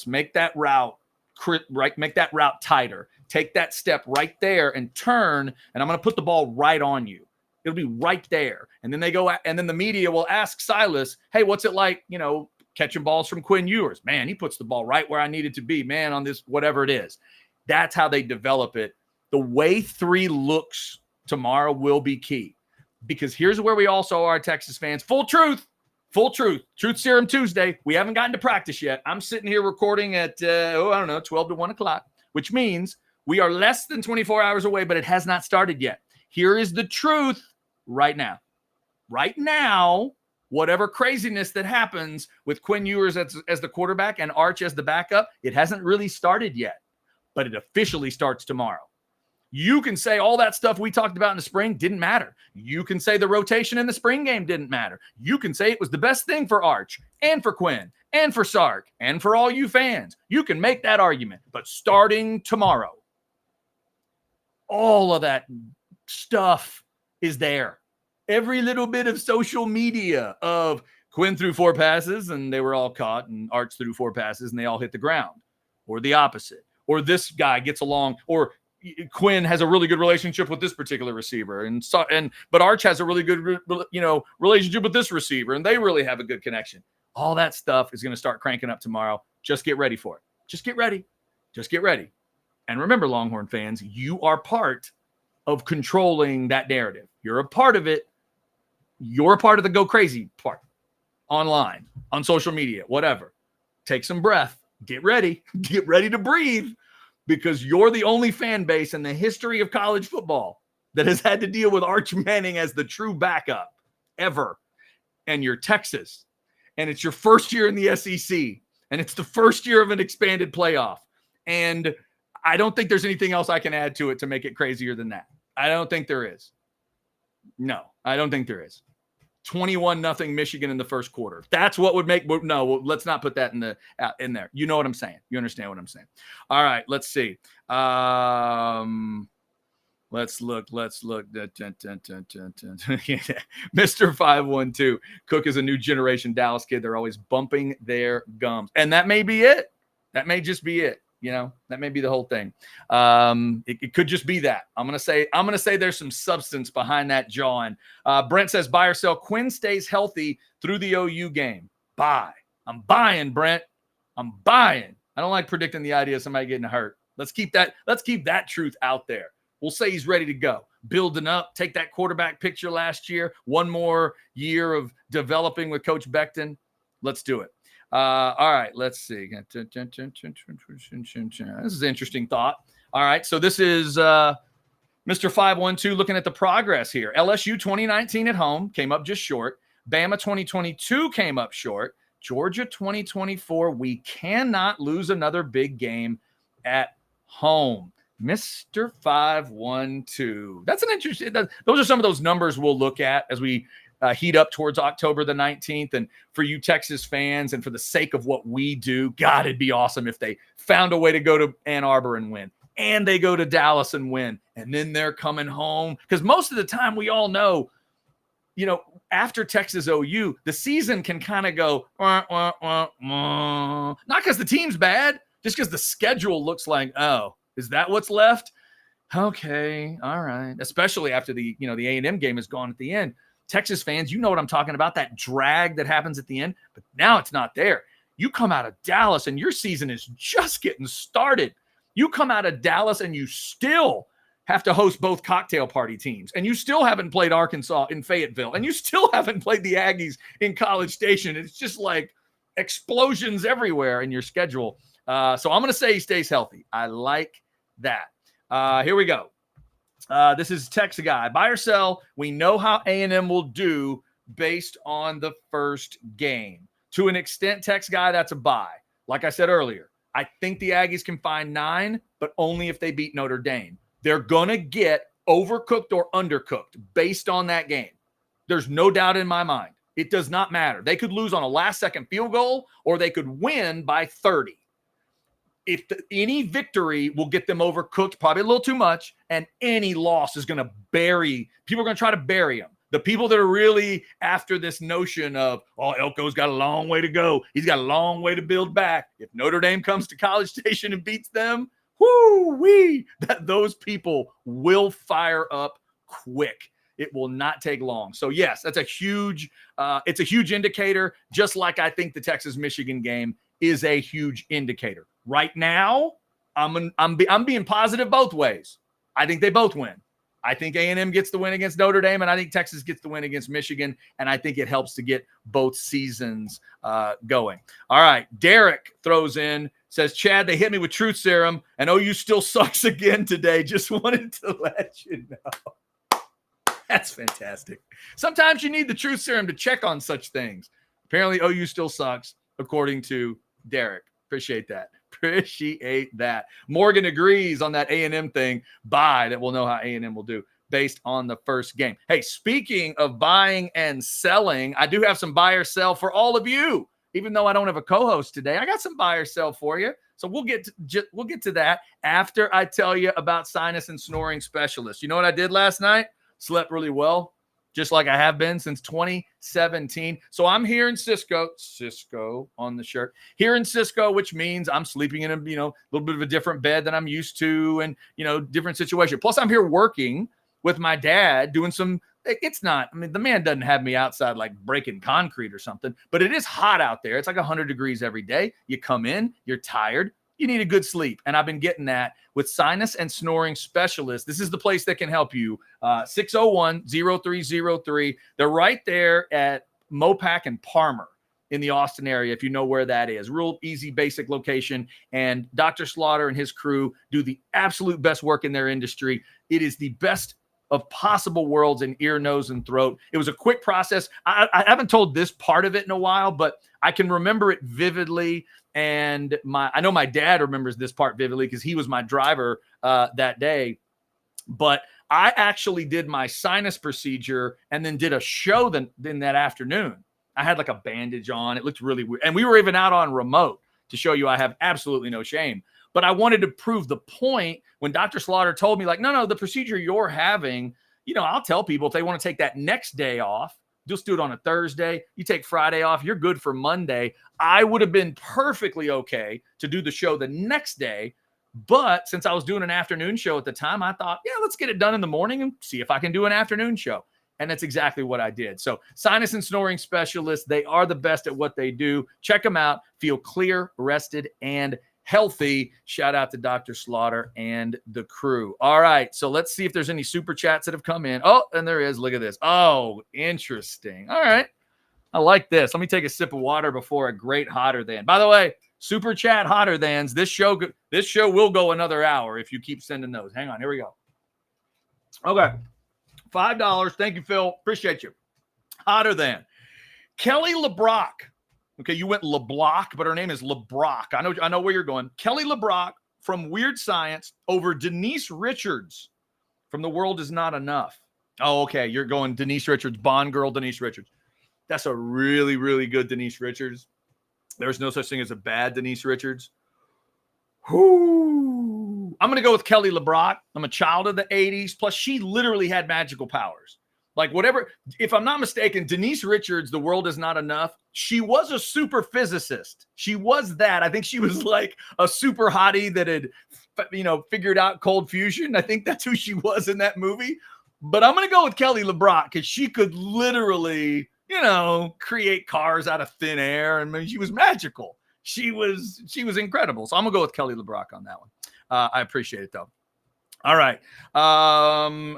make that route make that route tighter. Take that step right there and turn, and I'm going to put the ball right on you. It'll be right there. And then the media will ask Silas, hey, what's it like, catching balls from Quinn Ewers? Man, he puts the ball right where I need it to be, man, on this, whatever it is. That's how they develop it. The way 3 looks tomorrow will be key, because here's where we also are, Texas fans. Full truth, truth serum Tuesday. We haven't gotten to practice yet. I'm sitting here recording at, 12 to 1 o'clock, which means we are less than 24 hours away, but it has not started yet. Here is the truth right now. Right now, whatever craziness that happens with Quinn Ewers as the quarterback and Arch as the backup, it hasn't really started yet, but it officially starts tomorrow. You can say all that stuff we talked about in the spring didn't matter. You can say the rotation in the spring game didn't matter. You can say it was the best thing for Arch and for Quinn and for Sark and for all you fans. You can make that argument. But starting tomorrow, all of that stuff is there. Every little bit of social media of Quinn threw 4 passes and they were all caught, and Arch threw 4 passes and they all hit the ground, or the opposite, or this guy gets along, or Quinn has a really good relationship with this particular receiver, but Arch has a really good relationship with this receiver, and they really have a good connection. All that stuff is going to start cranking up tomorrow. Just get ready for it. Just get ready. And remember, Longhorn fans, you are part of controlling that narrative. You're a part of it. You're a part of the go crazy part. Online, on social media, whatever. Take some breath. Get ready. Get ready to breathe, because you're the only fan base in the history of college football that has had to deal with Arch Manning as the true backup ever. And you're Texas. And it's your first year in the SEC. And it's the first year of an expanded playoff. And I don't think there's anything else I can add to it to make it crazier than that. I don't think there is. No, I don't think there is. 21-0 Michigan in the first quarter. That's what would make. No, let's not put that in there. You know what I'm saying. You understand what I'm saying. All right, let's see. Let's look. Mr. 512. Cook is a new generation Dallas kid. They're always bumping their gums, and that may be it. That may just be it. That may be the whole thing. It could just be that. I'm gonna say there's some substance behind that jawing. Brent says buy or sell. Quinn stays healthy through the OU game. Buy. I'm buying, Brent. I'm buying. I don't like predicting the idea of somebody getting hurt. Let's keep that truth out there. We'll say he's ready to go. Building up. Take that quarterback picture last year. One more year of developing with Coach Becton. Let's do it. All right, let's see. This is an interesting thought. All right, so this is Mr. 512 looking at the progress here. LSU 2019 at home came up just short. Bama 2022 came up short. Georgia 2024, we cannot lose another big game at home. Mr. 512. That's an interesting, those are some of those numbers we'll look at as we heat up towards October the 19th. And for you Texas fans and for the sake of what we do, God, it'd be awesome if they found a way to go to Ann Arbor and win. And they go to Dallas and win. And then they're coming home. Because most of the time we all know, after Texas OU, the season can kind of go, not because the team's bad, just because the schedule looks like, oh, is that what's left? Okay, all right. Especially after the A&M game is gone at the end. Texas fans, you know what I'm talking about, that drag that happens at the end. But now it's not there. You come out of Dallas and your season is just getting started. You come out of Dallas and you still have to host both cocktail party teams. And you still haven't played Arkansas in Fayetteville. And you still haven't played the Aggies in College Station. It's just like explosions everywhere in your schedule. So I'm going to say he stays healthy. I like that. Here we go. This is text guy. Buy or sell. We know how A&M will do based on the first game. To an extent, text guy, that's a buy. Like I said earlier, I think the Aggies can find 9, but only if they beat Notre Dame. They're going to get overcooked or undercooked based on that game. There's no doubt in my mind. It does not matter. They could lose on a last-second field goal, or they could win by 30. Any victory will get them overcooked, probably a little too much, and any loss is going to bury – people are going to try to bury them. The people that are really after this notion of, oh, Elko's got a long way to go. He's got a long way to build back. If Notre Dame comes to College Station and beats them, those people will fire up quick. It will not take long. So, yes, that's a huge it's a huge indicator, just like I think the Texas-Michigan game is a huge indicator. Right now, I'm being positive both ways. I think they both win. I think A&M gets the win against Notre Dame, and I think Texas gets the win against Michigan, and I think it helps to get both seasons going. All right, Derek throws in, says, Chad, they hit me with truth serum, and OU still sucks again today. Just wanted to let you know. That's fantastic. Sometimes you need the truth serum to check on such things. Apparently, OU still sucks, according to Derek. Appreciate that. Morgan agrees on that A&M thing. Buy that we'll know how A&M will do based on the first game. Hey, speaking of buying and selling, I do have some buy or sell for all of you. Even though I don't have a co-host today, I got some buy or sell for you. So we'll get to that after I tell you about sinus and snoring specialists. You know what I did last night? Slept really well, just like I have been since 2017. So I'm here in Cisco on the shirt, here in Cisco, which means I'm sleeping in a, little bit of a different bed than I'm used to and, different situation. Plus I'm here working with my dad doing some, the man doesn't have me outside like breaking concrete or something, but it is hot out there. It's like 100 degrees every day. You come in, you're tired. You need a good sleep. And I've been getting that with sinus and snoring specialists. This is the place that can help you. 601-0303. They're right there at Mopac and Palmer in the Austin area, if you know where that is. Real easy, basic location. And Dr. Slaughter and his crew do the absolute best work in their industry. It is the best of possible worlds in ear, nose, and throat. It was a quick process. I haven't told this part of it in a while, but I can remember it vividly. And I know my dad remembers this part vividly because he was my driver that day. But I actually did my sinus procedure and then did a show then that afternoon. I had like a bandage on. It looked really weird. And we were even out on remote to show you I have absolutely no shame. But I wanted to prove the point when Dr. Slaughter told me, like, no, the procedure you're having, I'll tell people if they want to take that next day off, just do it on a Thursday. You take Friday off, you're good for Monday. I would have been perfectly okay to do the show the next day. But since I was doing an afternoon show at the time, I thought, let's get it done in the morning and see if I can do an afternoon show. And that's exactly what I did. So sinus and snoring specialists, they are the best at what they do. Check them out. Feel clear, rested, and healthy. Shout out to Dr. Slaughter and the crew. All right, so let's see if there's any super chats that have come in. Oh, and there is. Look at this. Oh, interesting. All right. I like this. Let me take a sip of water before a great hotter than. By the way, Super chat hotter thans. This show will go another hour if you keep sending those. Hang on, here we go. Okay, $5. Thank you, Phil. Appreciate you. Hotter than Kelly LeBrock. Okay, you went LeBlock, but her name is LeBrock. I know where you're going. Kelly LeBrock from Weird Science over Denise Richards from The World Is Not Enough. Oh, okay, you're going Denise Richards, Bond girl Denise Richards. That's a really, really good Denise Richards. There's no such thing as a bad Denise Richards. Whoo. I'm going to go with Kelly LeBrock. I'm a child of the 80s. Plus, she literally had magical powers. Like whatever, if I'm not mistaken, Denise Richards, The World Is Not Enough, she was a super physicist. She was that. I think she was like a super hottie that had, figured out cold fusion. I think that's who she was in that movie. But I'm going to go with Kelly LeBrock because she could literally, create cars out of thin air. And she was magical. She was incredible. So I'm going to go with Kelly LeBrock on that one. I appreciate it, though. All right.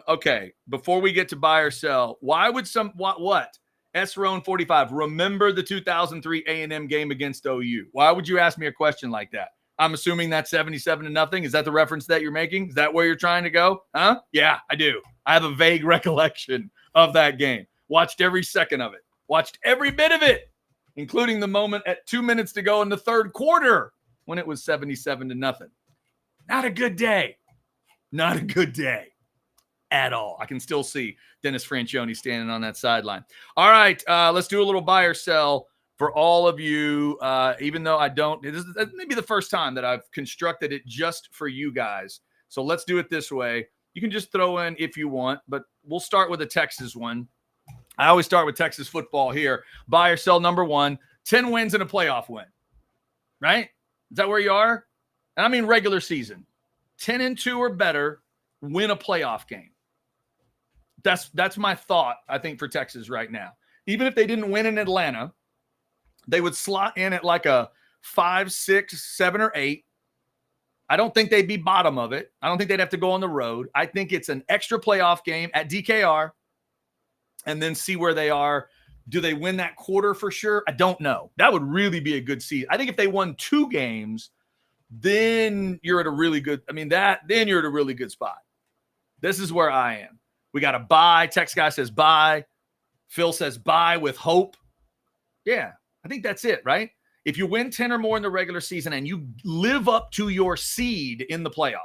Okay. Before we get to buy or sell, why would what? S-Roan 45. Remember the 2003 A&M game against OU. Why would you ask me a question like that? I'm assuming that's 77-0. Is that the reference that you're making? Is that where you're trying to go? Huh? Yeah, I do. I have a vague recollection of that game. Watched every second of it. Watched every bit of it, including the moment at 2 minutes to go in the third quarter when it was 77-0. Not a good day. Not a good day at all. I can still see Dennis Franchione standing on that sideline. All right, let's do a little buy or sell for all of you, even though I don't. This is maybe the first time that I've constructed it just for you guys. So let's do it this way. You can just throw in if you want, but we'll start with a Texas one. I always start with Texas football here. Buy or sell number 1, 10 wins and a playoff win. Right? Is that where you are? And I mean regular season. 10-2 or better, win a playoff game. That's my thought, I think, for Texas right now. Even if they didn't win in Atlanta, they would slot in at like a 5, 6, 7, or 8. I don't think they'd be bottom of it. I don't think they'd have to go on the road. I think it's an extra playoff game at DKR and then see where they are. Do they win that quarter for sure? I don't know. That would really be a good season. I think if they won 2 games, then you're at a really good, then you're at a really good spot. This is where I am. We got a buy. Text guy says buy. Phil says buy with hope. Yeah, I think that's it, right? If you win 10 or more in the regular season and you live up to your seed in the playoff,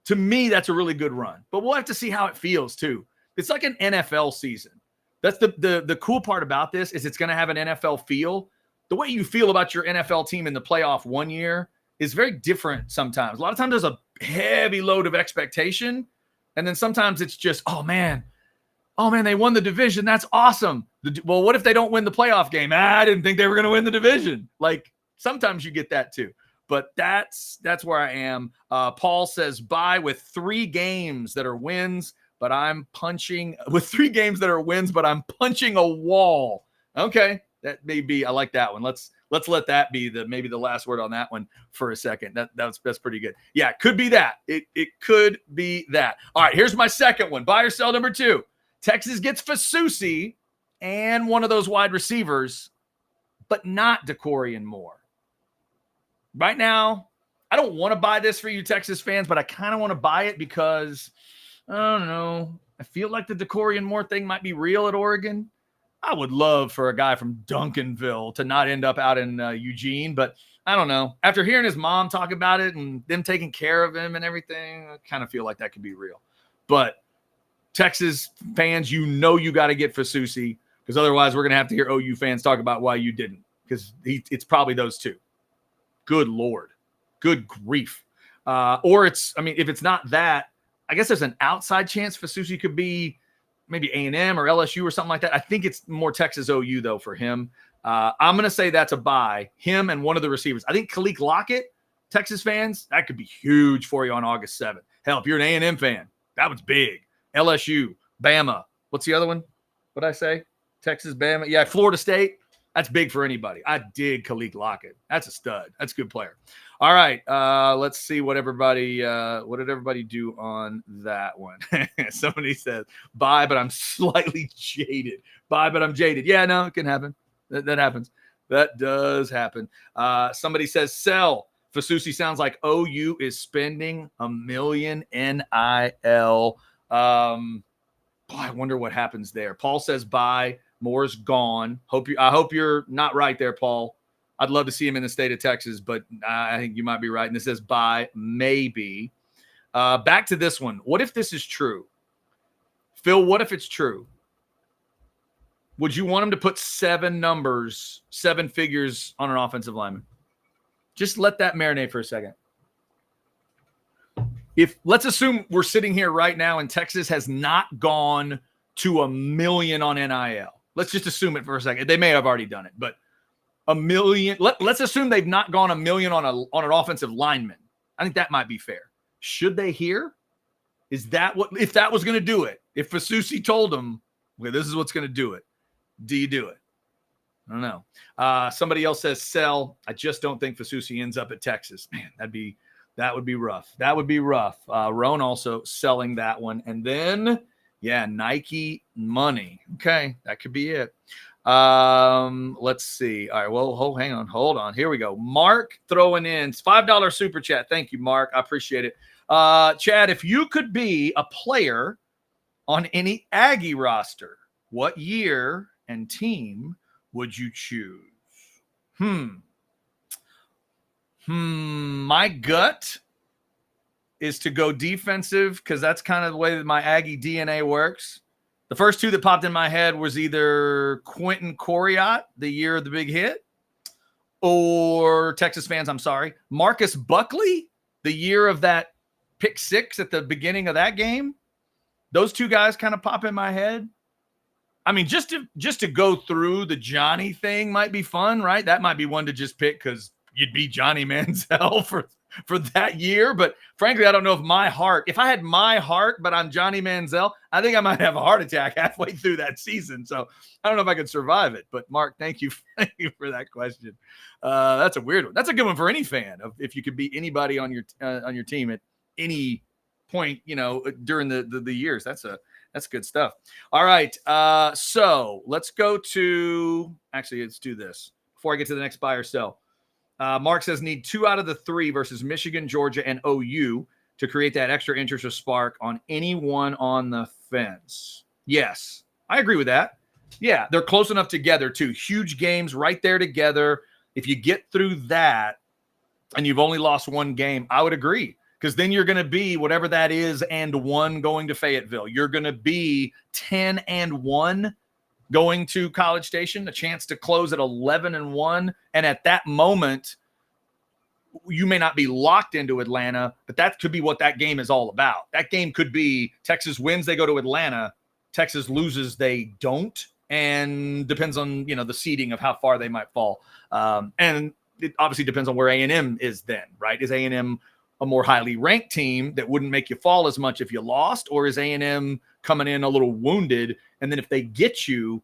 to me, that's a really good run. But we'll have to see how it feels too. It's like an NFL season. That's the cool part about this is it's going to have an NFL feel. The way you feel about your NFL team in the playoff one year is very different sometimes. A lot of times there's a heavy load of expectation. And then sometimes it's just, oh man, they won the division. That's awesome. Well, what if they don't win the playoff game? I didn't think they were going to win the division. Like sometimes you get that too. But that's where I am. Paul says buy with 3 games that are wins, but I'm punching with 3 games that are wins, but I'm punching a wall. Okay. That may be, I like that one. Let's let that be maybe the last word on that one for a second. That's pretty good. Yeah, it could be that. It could be that. All right, here's my second one. Buy or sell number 2. Texas gets Fasusi and one of those wide receivers, but not DeCorian Moore. Right now, I don't want to buy this for you Texas fans, but I kind of want to buy it because, I don't know, I feel like the DeCorian Moore thing might be real at Oregon. I would love for a guy from Duncanville to not end up out in Eugene, but I don't know. After hearing his mom talk about it and them taking care of him and everything, I kind of feel like that could be real. But Texas fans, you got to get Fasusi because otherwise we're going to have to hear OU fans talk about why you didn't because it's probably those 2. Good Lord. Good grief. Or if it's not that, I guess there's an outside chance Fasusi could be maybe A&M or LSU or something like that. I think it's more Texas OU, though, for him. I'm going to say that's a buy. Him and one of the receivers. I think Khalil Lockett, Texas fans, that could be huge for you on August 7th. Hell, if you're an A&M fan, that was big. LSU, Bama. What's the other one? What did I say? Texas, Bama. Yeah, Florida State. That's big for anybody. I dig Khalil Lockett. That's a stud. That's a good player. All right. Let's see what did everybody do on that one? Somebody says, buy, but I'm slightly jaded. Buy, but I'm jaded. Yeah, no, it can happen. That happens. That does happen. Somebody says, sell. Fasusi sounds like OU is spending $1 million NIL. I wonder what happens there. Paul says buy. Moore's gone. I hope you're not right there, Paul. I'd love to see him in the state of Texas, but I think you might be right. And it says buy, maybe. Back to this one. What if this is true? Phil, what if it's true? Would you want him to put 7 figures on an offensive lineman? Just let that marinate for a second. Let's assume we're sitting here right now and Texas has not gone to $1 million on NIL. Let's just assume it for a second. They may have already done it, but $1 million. Let's assume they've not gone $1 million on an offensive lineman. I think that might be fair. Should they hear? Is that if that was going to do it? If Fasusi told them, well, this is what's going to do it. Do you do it? I don't know. Somebody else says sell. I just don't think Fasusi ends up at Texas. Man, that would be rough. That would be rough. Roan also selling that one. And then, Nike money. Okay, that could be it. Let's see. All right, well, hang on. Hold on. Here we go. Mark throwing in $5 super chat. Thank you, Mark. I appreciate it. Chad, if you could be a player on any Aggie roster, what year and team would you choose? My gut is to go defensive because that's kind of the way that my Aggie DNA works. The first 2 that popped in my head was either Quentin Coriat, the year of the big hit, or Texas fans, I'm sorry, Marcus Buckley, the year of that pick 6 at the beginning of that game. Those 2 guys kind of pop in my head. I mean, just to go through the Johnny thing might be fun, right? That might be one to just pick because you'd be Johnny Manziel for that year. But frankly, I don't know if I had my heart, but I'm Johnny Manziel, I think I might have a heart attack halfway through that season. So I don't know if I could survive it. But Mark, thank you for that question. That's a weird one. That's a good one for any fan. If you could beat anybody on your team at any point, during the years. That's good stuff. All right. So let's go to – actually, let's do this before I get to the next buy or sell. Mark says need 2 out of the 3 versus Michigan, Georgia, and OU to create that extra interest or spark on anyone on the fence. Yes, I agree with that. Yeah, they're close enough together, too. Huge games right there together. If you get through that and you've only lost 1 game, I would agree. Because then you're going to be whatever that is and 1 going to Fayetteville. You're going to be 10-1 going to College Station, a chance to close at 11-1. And at that moment, you may not be locked into Atlanta, but that could be what that game is all about. That game could be Texas wins, they go to Atlanta. Texas loses, they don't. And depends on, the seeding of how far they might fall. And it obviously depends on where A&M is then, right? Is A&M a more highly ranked team that wouldn't make you fall as much if you lost, or is A&M coming in a little wounded? And then if they get you,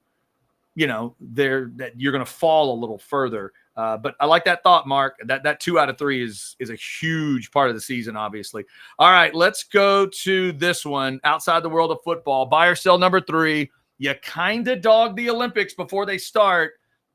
you're going to fall a little further. But I like that thought, Mark. That 2 out of 3 is a huge part of the season, obviously. All right, let's go to this one. Outside the world of football, buy or sell number 3. You kind of dog the Olympics before they start,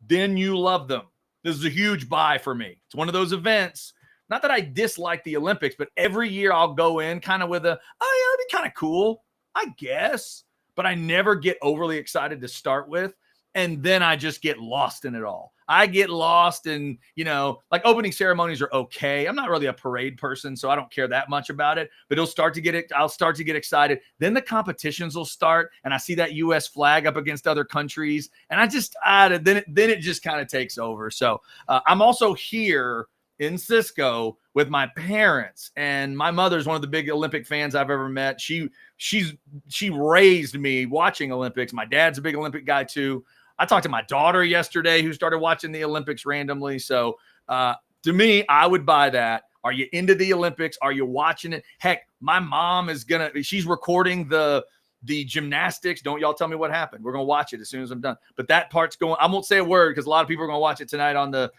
then you love them. This is a huge buy for me. It's one of those events. Not that I dislike the Olympics, but every year I'll go in kind of with it'd be kind of cool, I guess. But I never get overly excited to start with. And then I just get lost in it all. I get lost in, like opening ceremonies are okay. I'm not really a parade person, so I don't care that much about it. But I'll start to get excited. Then the competitions will start, and I see that U.S. flag up against other countries, and then it just kind of takes over. So I'm also here in Cisco with my parents, and my mother's one of the big Olympic fans I've ever met. She raised me watching Olympics. My dad's a big Olympic guy too. I talked to my daughter yesterday who started watching the Olympics randomly. So to me, I would buy that. Are you into the Olympics? Are you watching it? Heck, my mom she's recording the gymnastics. Don't y'all tell me what happened. We're going to watch it as soon as I'm done. But that part's going, I won't say a word because a lot of people are going to watch it tonight on the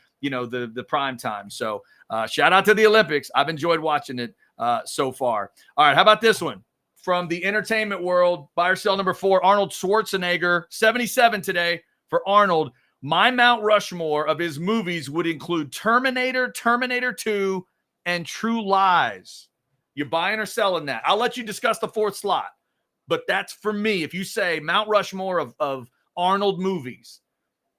prime time. So shout out to the Olympics. I've enjoyed watching it so far. All right. How about this one? From the entertainment world, buy or sell number 4, Arnold Schwarzenegger, 77 today for Arnold. My Mount Rushmore of his movies would include Terminator, Terminator 2, and True Lies. You buying or selling that? I'll let you discuss the fourth slot. But that's for me. If you say Mount Rushmore of Arnold movies,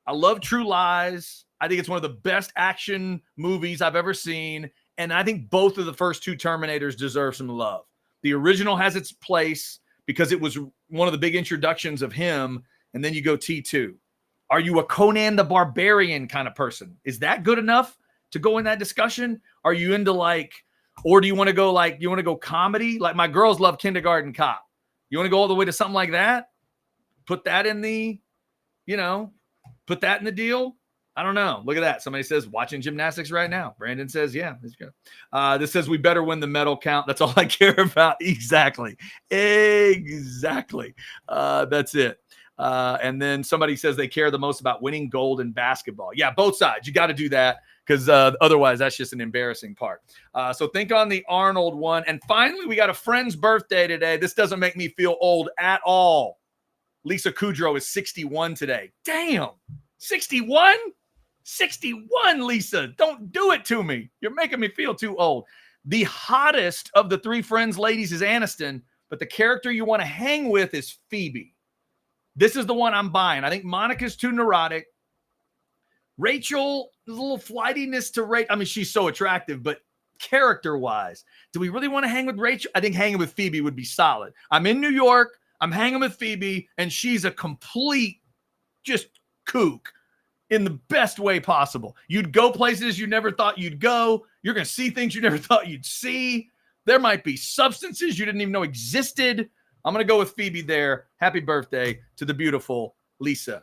I love True Lies. I think it's one of the best action movies I've ever seen. And I think both of the first two Terminators deserve some love. The original has its place because it was one of the big introductions of him. And then you go T2. Are you a Conan the Barbarian kind of person? Is that good enough to go in that discussion? Are you into or do you want to go comedy? Like my girls love Kindergarten Cop. You want to go all the way to something like that? Put that in the deal. I don't know. Look at that. Somebody says watching gymnastics right now. Brandon says, yeah. This says we better win the medal count. That's all I care about. Exactly. That's it. And then somebody says they care the most about winning gold in basketball. Yeah, both sides. You got to do that because otherwise that's just an embarrassing part. So think on the Arnold one. And finally, we got a friend's birthday today. This doesn't make me feel old at all. Lisa Kudrow is 61 today. Damn. 61? 61, Lisa. Don't do it to me. You're making me feel too old. The hottest of the three friends ladies is Aniston, but the character you want to hang with is Phoebe. This is the one I'm buying. I think Monica's too neurotic. Rachel, there's a little flightiness to Rachel. I mean, she's so attractive, but character-wise, do we really want to hang with Rachel? I think hanging with Phoebe would be solid. I'm in New York. I'm hanging with Phoebe, and she's a complete just kook in the best way possible. You'd go places you never thought you'd go. You're going to see things you never thought you'd see. There might be substances you didn't even know existed. I'm going to go with Phoebe there. Happy birthday to the beautiful Lisa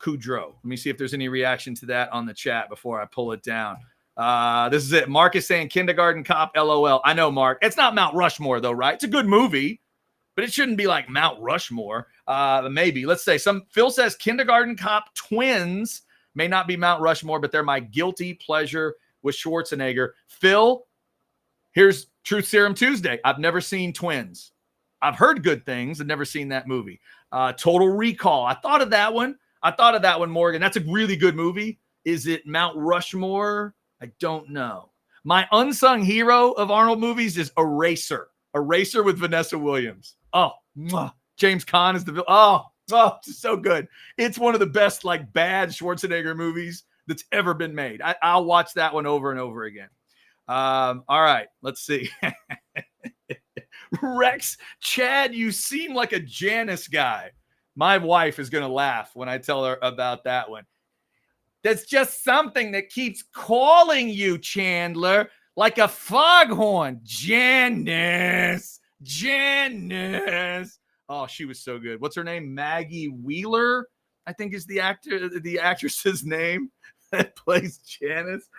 Kudrow. Let me see if there's any reaction to that on the chat before I pull it down. This is it. Mark is saying Kindergarten Cop, LOL. I know, Mark. It's not Mount Rushmore, though, right? It's a good movie, but it shouldn't be like Mount Rushmore. Maybe. Let's say Phil says Kindergarten Cop twins may not be Mount Rushmore, but they're my guilty pleasure with Schwarzenegger. Phil, here's Truth Serum Tuesday. I've never seen Twins. I've heard good things. I've never seen that movie. Total Recall. I thought of that one, Morgan. That's a really good movie. Is it Mount Rushmore? I don't know. My unsung hero of Arnold movies is Eraser. Eraser with Vanessa Williams. Oh, James Caan is the villain. Oh, it's so good. It's one of the best, bad Schwarzenegger movies that's ever been made. I'll watch that one over and over again. All right, let's see. Rex, Chad, you seem like a Janice guy. My wife is going to laugh when I tell her about that one. There's just something that keeps calling you, Chandler, like a foghorn. Janice. Oh, she was so good. What's her name? Maggie Wheeler, I think is the actress's name that plays Janice.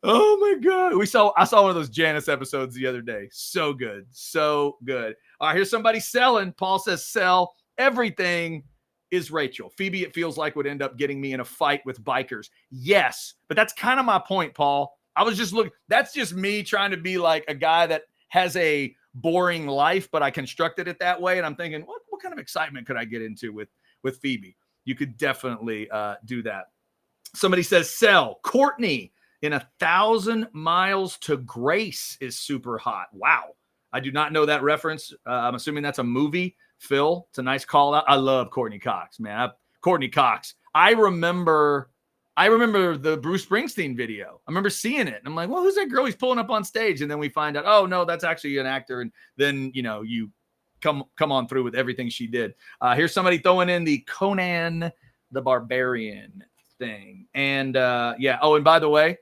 Oh my God. I saw one of those Janice episodes the other day. So good. So good. All right, here's somebody selling. Paul says sell. Everything is Rachel. Phoebe, it feels like, would end up getting me in a fight with bikers. Yes, but that's kind of my point, Paul. I was just looking. That's just me trying to be like a guy that has a boring life, but I constructed it that way. And I'm thinking, what kind of excitement could I get into with Phoebe? You could definitely do that. Somebody says sell. Courtney in 1,000 Miles to Grace is super hot. Wow. I do not know that reference. I'm assuming that's a movie. Phil, it's a nice call out. I love Courtney Cox, man. Courtney Cox. I remember the Bruce Springsteen video. I remember seeing it. And I'm like, well, who's that girl he's pulling up on stage? And then we find out, oh, no, that's actually an actor. And then, you come on through with everything she did. Here's somebody throwing in the Conan the Barbarian thing. And, yeah. Oh, and by the way,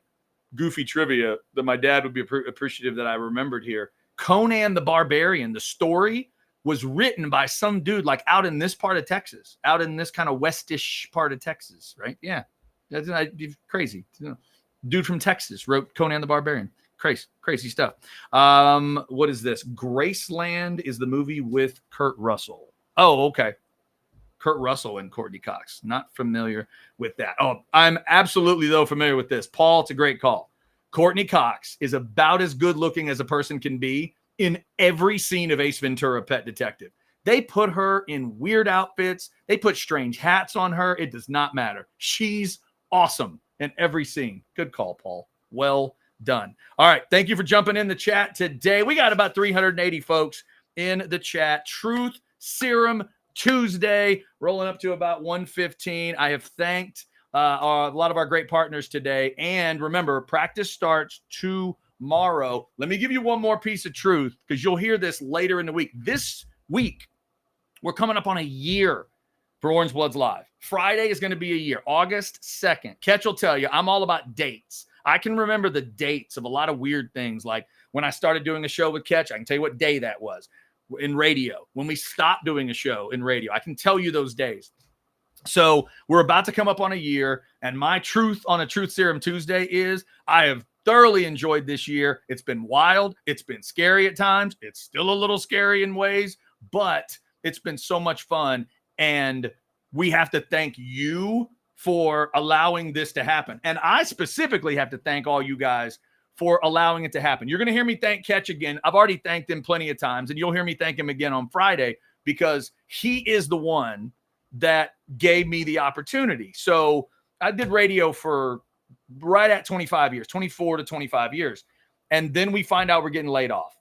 goofy trivia that my dad would be appreciative that I remembered here. Conan the Barbarian, the story was written by some dude out in this part of Texas, out in this kind of westish part of Texas, right? Yeah. That's crazy. Dude from Texas wrote Conan the Barbarian. Crazy stuff. What is this? Graceland is the movie with Kurt Russell. Oh, okay. Kurt Russell and Courtney Cox. Not familiar with that. Oh, I'm absolutely, though, familiar with this. Paul, it's a great call. Courtney Cox is about as good looking as a person can be in every scene of Ace Ventura: Pet Detective. They put her in weird outfits. They put strange hats on her. It does not matter. She's awesome in every scene. Good call, Paul. Well done. All right. Thank you for jumping in the chat today. We got about 380 folks in the chat. Truth Serum Tuesday, rolling up to about 115. I have thanked a lot of our great partners today. And remember, practice starts tomorrow. Let me give you one more piece of truth because you'll hear this later in the week. This week, we're coming up on a year for Orangebloods Live. Friday is going to be a year, August 2nd. Ketch will tell you, I'm all about dates. I can remember the dates of a lot of weird things. Like when I started doing a show with Ketch, I can tell you what day that was in radio. When we stopped doing a show in radio, I can tell you those days. So we're about to come up on a year, and my truth on a Truth Serum Tuesday is I have thoroughly enjoyed this year. It's been wild. It's been scary at times. It's still a little scary in ways, but it's been so much fun. And we have to thank you for allowing this to happen. And I specifically have to thank all you guys for allowing it to happen. You're going to hear me thank Ketch again. I've already thanked him plenty of times, and you'll hear me thank him again on Friday because he is the one that gave me the opportunity. So I did radio for right at 25 years, 24 to 25 years. And then we find out we're getting laid off.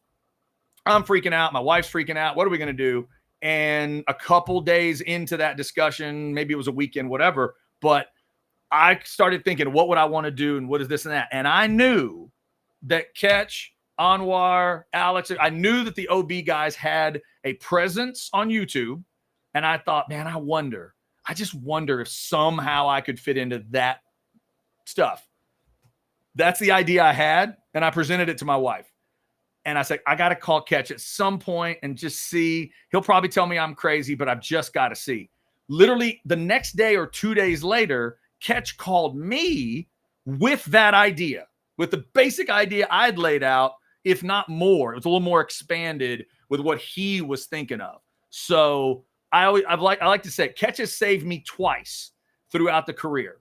I'm freaking out. My wife's freaking out. What are we going to do? And a couple days into that discussion, maybe it was a weekend, whatever, but I started thinking, what would I want to do? And what is this and that? And I knew that Ketch, Anwar, Alex, I knew that the OB guys had a presence on YouTube. And I thought, man, I just wonder if somehow I could fit into that stuff. That's the idea I had. And I presented it to my wife. And I said, I got to call Ketch at some point and just see. He'll probably tell me I'm crazy, but I've just got to see. Literally the next day or 2 days later, Ketch called me with that idea, with the basic idea I'd laid out, if not more. It was a little more expanded with what he was thinking of. So I like to say Ketch has saved me twice throughout the career.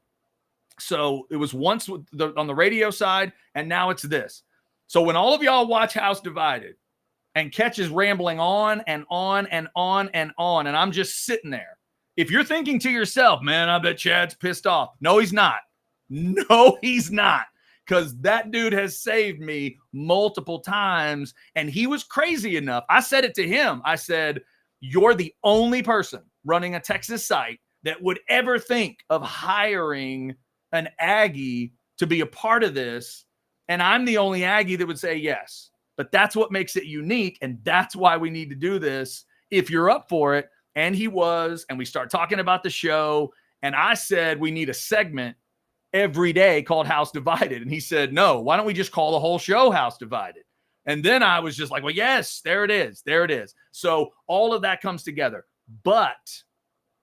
So it was once on the radio side, and now it's this. So when all of y'all watch House Divided and Ketch is rambling on and on and on and on, and I'm just sitting there, if you're thinking to yourself, man, I bet Chad's pissed off. No, he's not. No, he's not. Because that dude has saved me multiple times, and he was crazy enough. I said it to him. I said, you're the only person running a Texas site that would ever think of hiring an Aggie to be a part of this. And I'm the only Aggie that would say yes. But that's what makes it unique. And that's why we need to do this if you're up for it. And he was. And we start talking about the show. And I said, we need a segment every day called House Divided. And he said, no, why don't we just call the whole show House Divided? And then I was just like, well, yes, there it is. There it is. So all of that comes together. But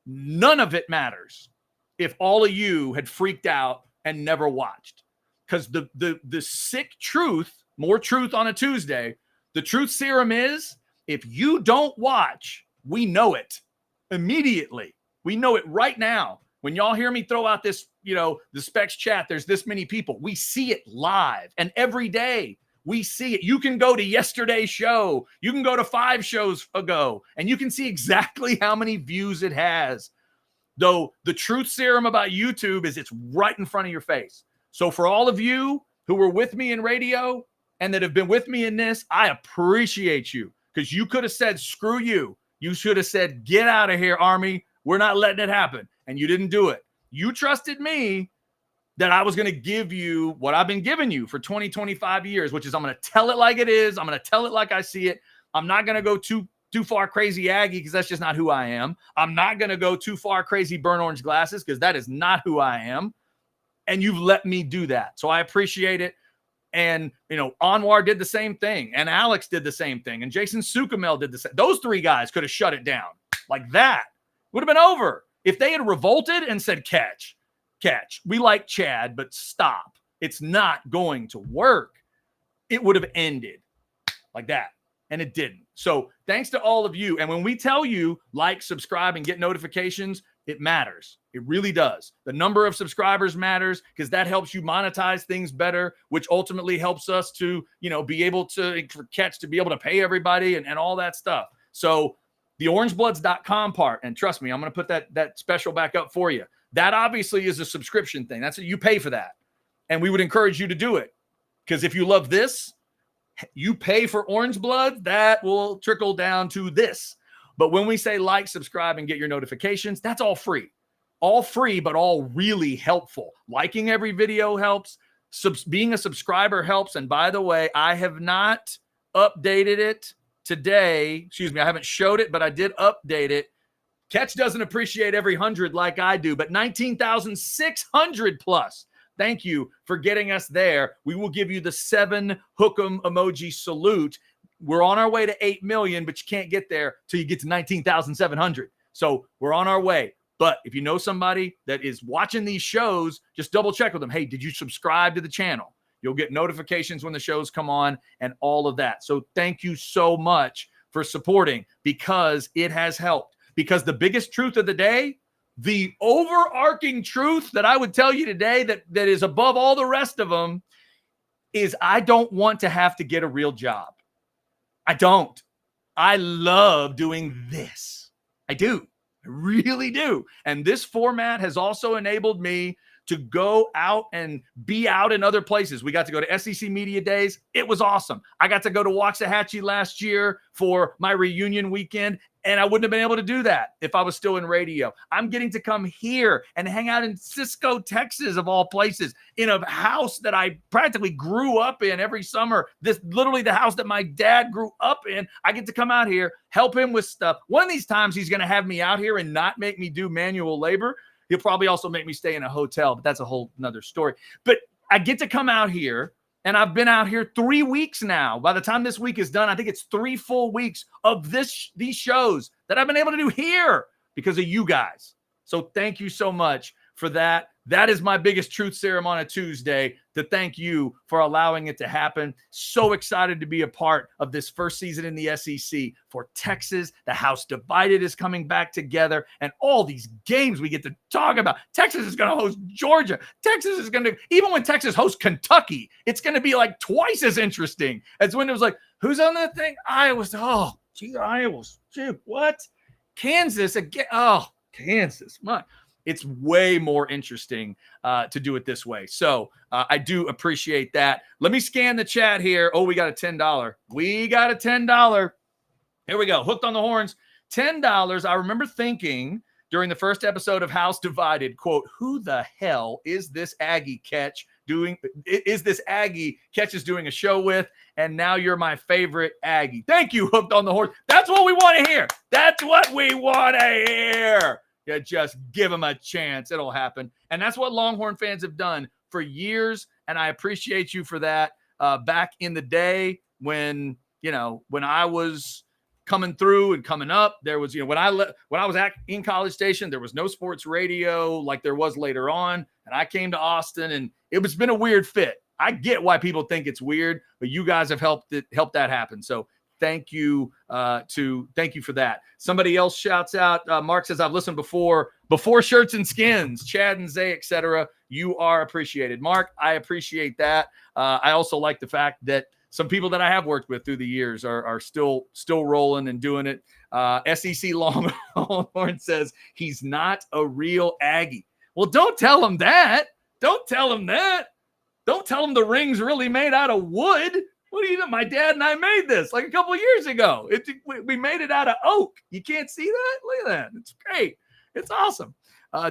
none of it matters if all of you had freaked out and never watched. Because the sick truth, more truth on a Tuesday, the truth serum is if you don't watch, we know it immediately. We know it right now. When y'all hear me throw out this, the Specs chat, there's this many people. We see it live. And every day we see it. You can go to yesterday's show. You can go to 5 shows ago, and you can see exactly how many views it has. Though the truth serum about YouTube is it's right in front of your face. So for all of you who were with me in radio and that have been with me in this, I appreciate you because you could have said, screw you. You should have said, get out of here, Army. We're not letting it happen. And you didn't do it. You trusted me that I was going to give you what I've been giving you for 20, 25 years, which is I'm going to tell it like it is. I'm going to tell it like I see it. I'm not going to go too far crazy Aggie because that's just not who I am. I'm not going to go too far crazy burnt orange glasses because that is not who I am. And you've let me do that. So I appreciate it. And, Anwar did the same thing. And Alex did the same thing. And Jason Sukamel did the same. Those 3 guys could have shut it down like that. Would have been over. If they had revolted and said, catch, we like Chad, but stop. It's not going to work. It would have ended like that. And it didn't. So thanks to all of you. And when we tell you like, subscribe, and get notifications, it matters. It really does. The number of subscribers matters because that helps you monetize things better, which ultimately helps us to, be able to catch, to be able to pay everybody and all that stuff. So the orangebloods.com part, and trust me, I'm going to put that special back up for you. that obviously is a subscription thing. That's you pay for that. And we would encourage you to do it. Because if you love this, you pay for Orangebloods, that will trickle down to this. But when we say like, subscribe, and get your notifications, that's all free. All free, but all really helpful. Liking every video helps. Being a subscriber helps. And by the way, I have not updated it today. Excuse me, I haven't showed it, but I did update it. Catch doesn't appreciate every 100 like I do, but 19,600 plus. Thank you for getting us there. We will give you the 7 hook'em emoji salute. We're on our way to 8 million, but you can't get there till you get to 19,700. So we're on our way. But if you know somebody that is watching these shows, just double check with them. Hey, did you subscribe to the channel? You'll get notifications when the shows come on and all of that. So thank you so much for supporting, because it has helped. Because the biggest truth of the day, the overarching truth that I would tell you today that is above all the rest of them, is I don't want to have to get a real job. I don't. I love doing this. I do. I really do. And this format has also enabled me to go out and be out in other places. We got to go to SEC Media Days. It was awesome. I got to go to Waxahachie last year for my reunion weekend, and I wouldn't have been able to do that if I was still in radio. I'm getting to come here and hang out in Cisco, Texas, of all places, in a house that I practically grew up in every summer. This literally the house that my dad grew up in. I get to come out here, help him with stuff. One of these times he's going to have me out here and not make me do manual labor. He'll probably also make me stay in a hotel, but that's a whole nother story. But I get to come out here, and I've been out here 3 weeks now. By the time this week is done, I think it's 3 full weeks of these shows that I've been able to do here because of you guys. So thank you so much for that. That is my biggest truth serum on a Tuesday, to thank you for allowing it to happen. So excited to be a part of this first season in the SEC for Texas. The House Divided is coming back together, and all these games we get to talk about. Texas is going to host Georgia. Texas is going to, even when Texas hosts Kentucky, it's going to be like twice as interesting as when it was like, who's on that thing? Iowa's. Oh, gee, Iowa's. Gee, what? Kansas again. Oh, Kansas. My. It's way more interesting to do it this way. So I do appreciate that. Let me scan the chat here. Oh, we got a $10. We got a $10. Here we go. Hooked on the Horns. $10. I remember thinking during the first episode of House Divided, quote, who the hell is this Aggie catch doing? Is this Aggie Catches doing a show with? And now you're my favorite Aggie. Thank you, Hooked on the Horns. That's what we want to hear. That's what we want to hear. Yeah, just give them a chance. It'll happen. And that's what Longhorn fans have done for years. And I appreciate you for that. Back in the day when I was coming through and coming up, there was, when I was in College Station, there was no sports radio like there was later on. And I came to Austin, and it's been a weird fit. I get why people think it's weird, but you guys have helped that happen. So thank you for that. Somebody else shouts out. Mark says, I've listened before Shirts and Skins, Chad and Zay, etc. You are appreciated. Mark, I appreciate that. I also like the fact that some people that I have worked with through the years are still rolling and doing it. SEC Longhorn says he's not a real Aggie. Well, don't tell him that. Don't tell him that. Don't tell him the ring's really made out of wood. What do you know? My dad and I made this like a couple of years ago. We made it out of oak. You can't see that? Look at that. It's great. It's awesome.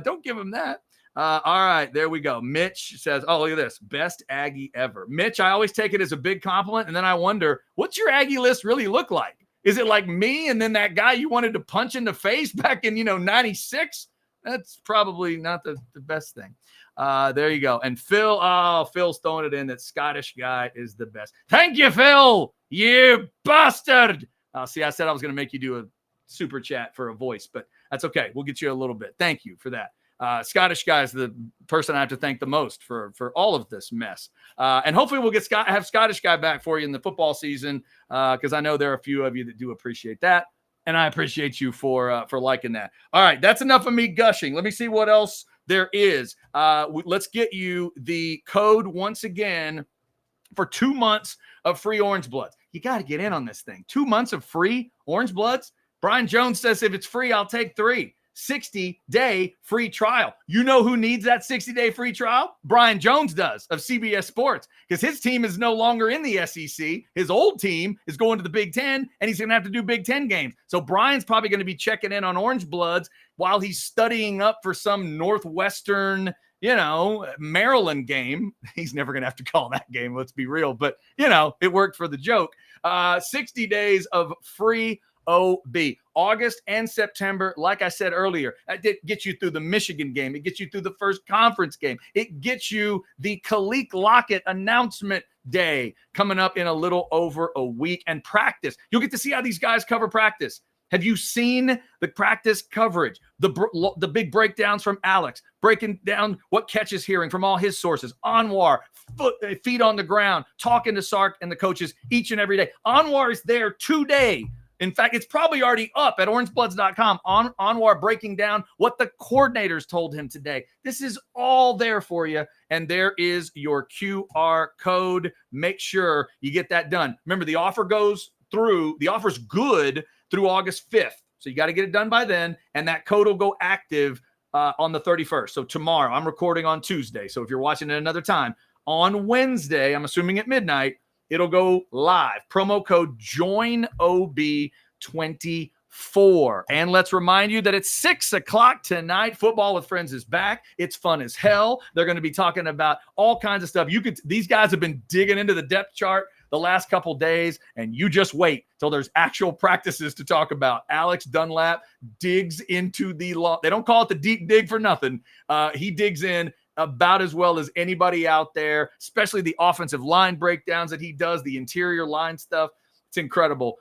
Don't give him that. All right, there we go. Mitch says, oh, look at this. Best Aggie ever. Mitch, I always take it as a big compliment, and then I wonder, what's your Aggie list really look like? Is it like me and then that guy you wanted to punch in the face back in, 96? That's probably not the best thing. There you go. And Phil's throwing it in. That Scottish guy is the best. Thank you, Phil. You bastard. See, I said I was going to make you do a super chat for a voice, but that's okay. We'll get you a little bit. Thank you for that. Scottish guy is the person I have to thank the most for all of this mess. And hopefully we'll have Scottish guy back for you in the football season, because I know there are a few of you that do appreciate that. And I appreciate you for liking that. All right, that's enough of me gushing. Let me see what else there is. Let's get you the code once again for 2 months of free Orangebloods. You got to get in on this thing. 2 months of free Orangebloods. Brian Jones says if it's free, I'll take 3. 60-day free trial. You know who needs that 60-day free trial? Brian Jones does, of CBS Sports, because his team is no longer in the SEC. His old team is going to the Big Ten, and he's going to have to do Big Ten games. So Brian's probably going to be checking in on Orangebloods while he's studying up for some Northwestern, Maryland game. He's never going to have to call that game, let's be real. But, it worked for the joke. 60 days of free OB. August and September, like I said earlier, it gets you through the Michigan game. It gets you through the first conference game. It gets you the Khalil Lockett announcement day coming up in a little over a week, and practice. You'll get to see how these guys cover practice. Have you seen the practice coverage? The big breakdowns from Alex, breaking down what Catch is hearing from all his sources. Anwar, feet on the ground, talking to Sark and the coaches each and every day. Anwar is there today. In fact, it's probably already up at orangebloods.com. Anwar breaking down what the coordinators told him today. This is all there for you, and there is your QR code. Make sure you get that done. Remember, the offer's good through August 5th. So you got to get it done by then, and that code will go active on the 31st. So tomorrow, I'm recording on Tuesday. So if you're watching at another time, on Wednesday, I'm assuming at midnight, it'll go live. Promo code JOINOB24. And let's remind you that it's 6 o'clock tonight. Football with Friends is back. It's fun as hell. They're going to be talking about all kinds of stuff. These guys have been digging into the depth chart the last couple days, and you just wait till there's actual practices to talk about. Alex Dunlap digs into they don't call it the deep dig for nothing. He digs in about as well as anybody out there, especially the offensive line breakdowns that he does, the interior line stuff. It's incredible.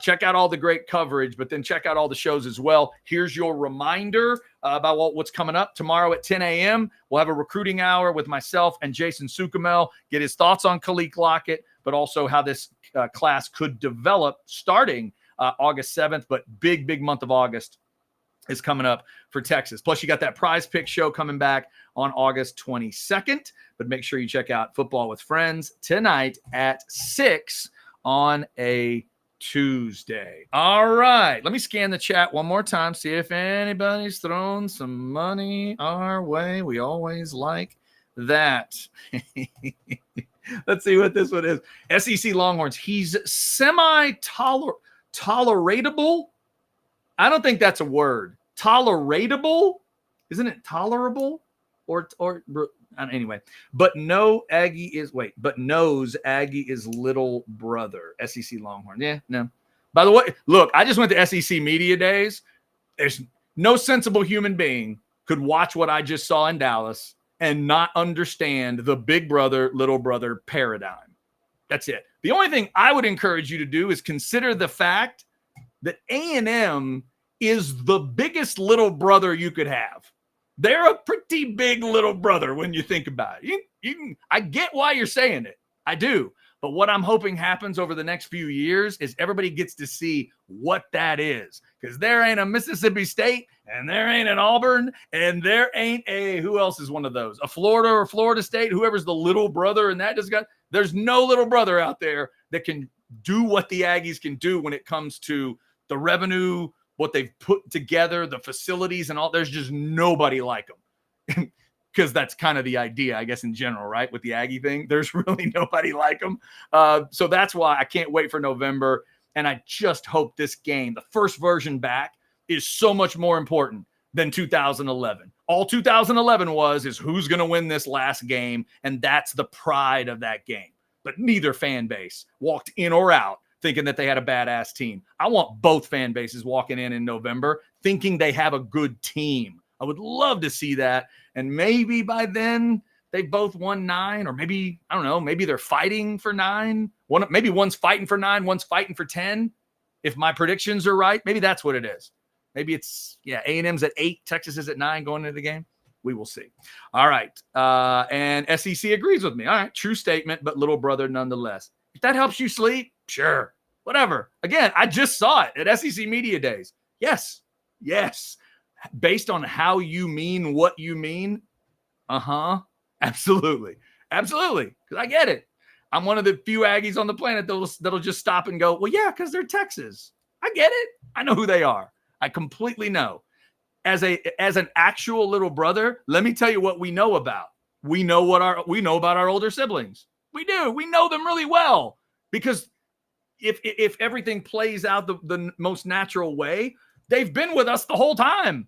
Check out all the great coverage, but then check out all the shows as well. Here's your reminder about what's coming up tomorrow at 10 a.m. We'll have a recruiting hour with myself and Jason Sukamel, get his thoughts on Khalil Lockett, but also how this class could develop starting August 7th. But big month of August is coming up for Texas. Plus, you got that Prize Pick show coming back on August 22nd. But make sure you check out Football with Friends tonight at 6 on a Tuesday. All right. Let me scan the chat one more time, see if anybody's throwing some money our way. We always like that. Let's see what this one is. SEC Longhorns. He's semi-toleratable. I don't think that's a word. Toleratable? Isn't it tolerable? Or anyway. But knows Aggie is little brother. SEC Longhorn. Yeah, no. By the way, look, I just went to SEC Media Days. There's no sensible human being could watch what I just saw in Dallas and not understand the big brother, little brother paradigm. That's it. The only thing I would encourage you to do is consider the fact that A&M is the biggest little brother you could have. They're a pretty big little brother when you think about it. I get why you're saying it. I do. But what I'm hoping happens over the next few years is everybody gets to see what that is. Because there ain't a Mississippi State, and there ain't an Auburn, and there ain't who else is one of those? A Florida or Florida State, whoever's the little brother, and there's no little brother out there that can do what the Aggies can do when it comes to the revenue, what they've put together, the facilities and all. There's just nobody like them. Because that's kind of the idea, I guess, in general, right? With the Aggie thing, there's really nobody like them. So that's why I can't wait for November. And I just hope this game, the first version back, is so much more important than 2011. All 2011 is who's going to win this last game. And that's the pride of that game. But neither fan base walked in or out thinking that they had a badass team. I want both fan bases walking in November thinking they have a good team. I would love to see that. And maybe by then they both won 9, or maybe, I don't know, maybe they're fighting for 9. Maybe one's fighting for 9, one's fighting for 10. If my predictions are right, maybe that's what it is. Maybe it's, A&M's at 8, Texas is at 9 going into the game. We will see. All right. And SEC agrees with me. All right. True statement, but little brother nonetheless. If that helps you sleep, sure. Whatever. Again, I just saw it at SEC Media Days. Yes. Based on how you mean what you mean. Absolutely. Because I get it. I'm one of the few Aggies on the planet that'll just stop and go, well, yeah, because they're Texas. I get it. I know who they are. I completely know. as an actual little brother, let me tell you what we know about. We know about our older siblings. We do. We know them really well, because if everything plays out the most natural way, they've been with us the whole time.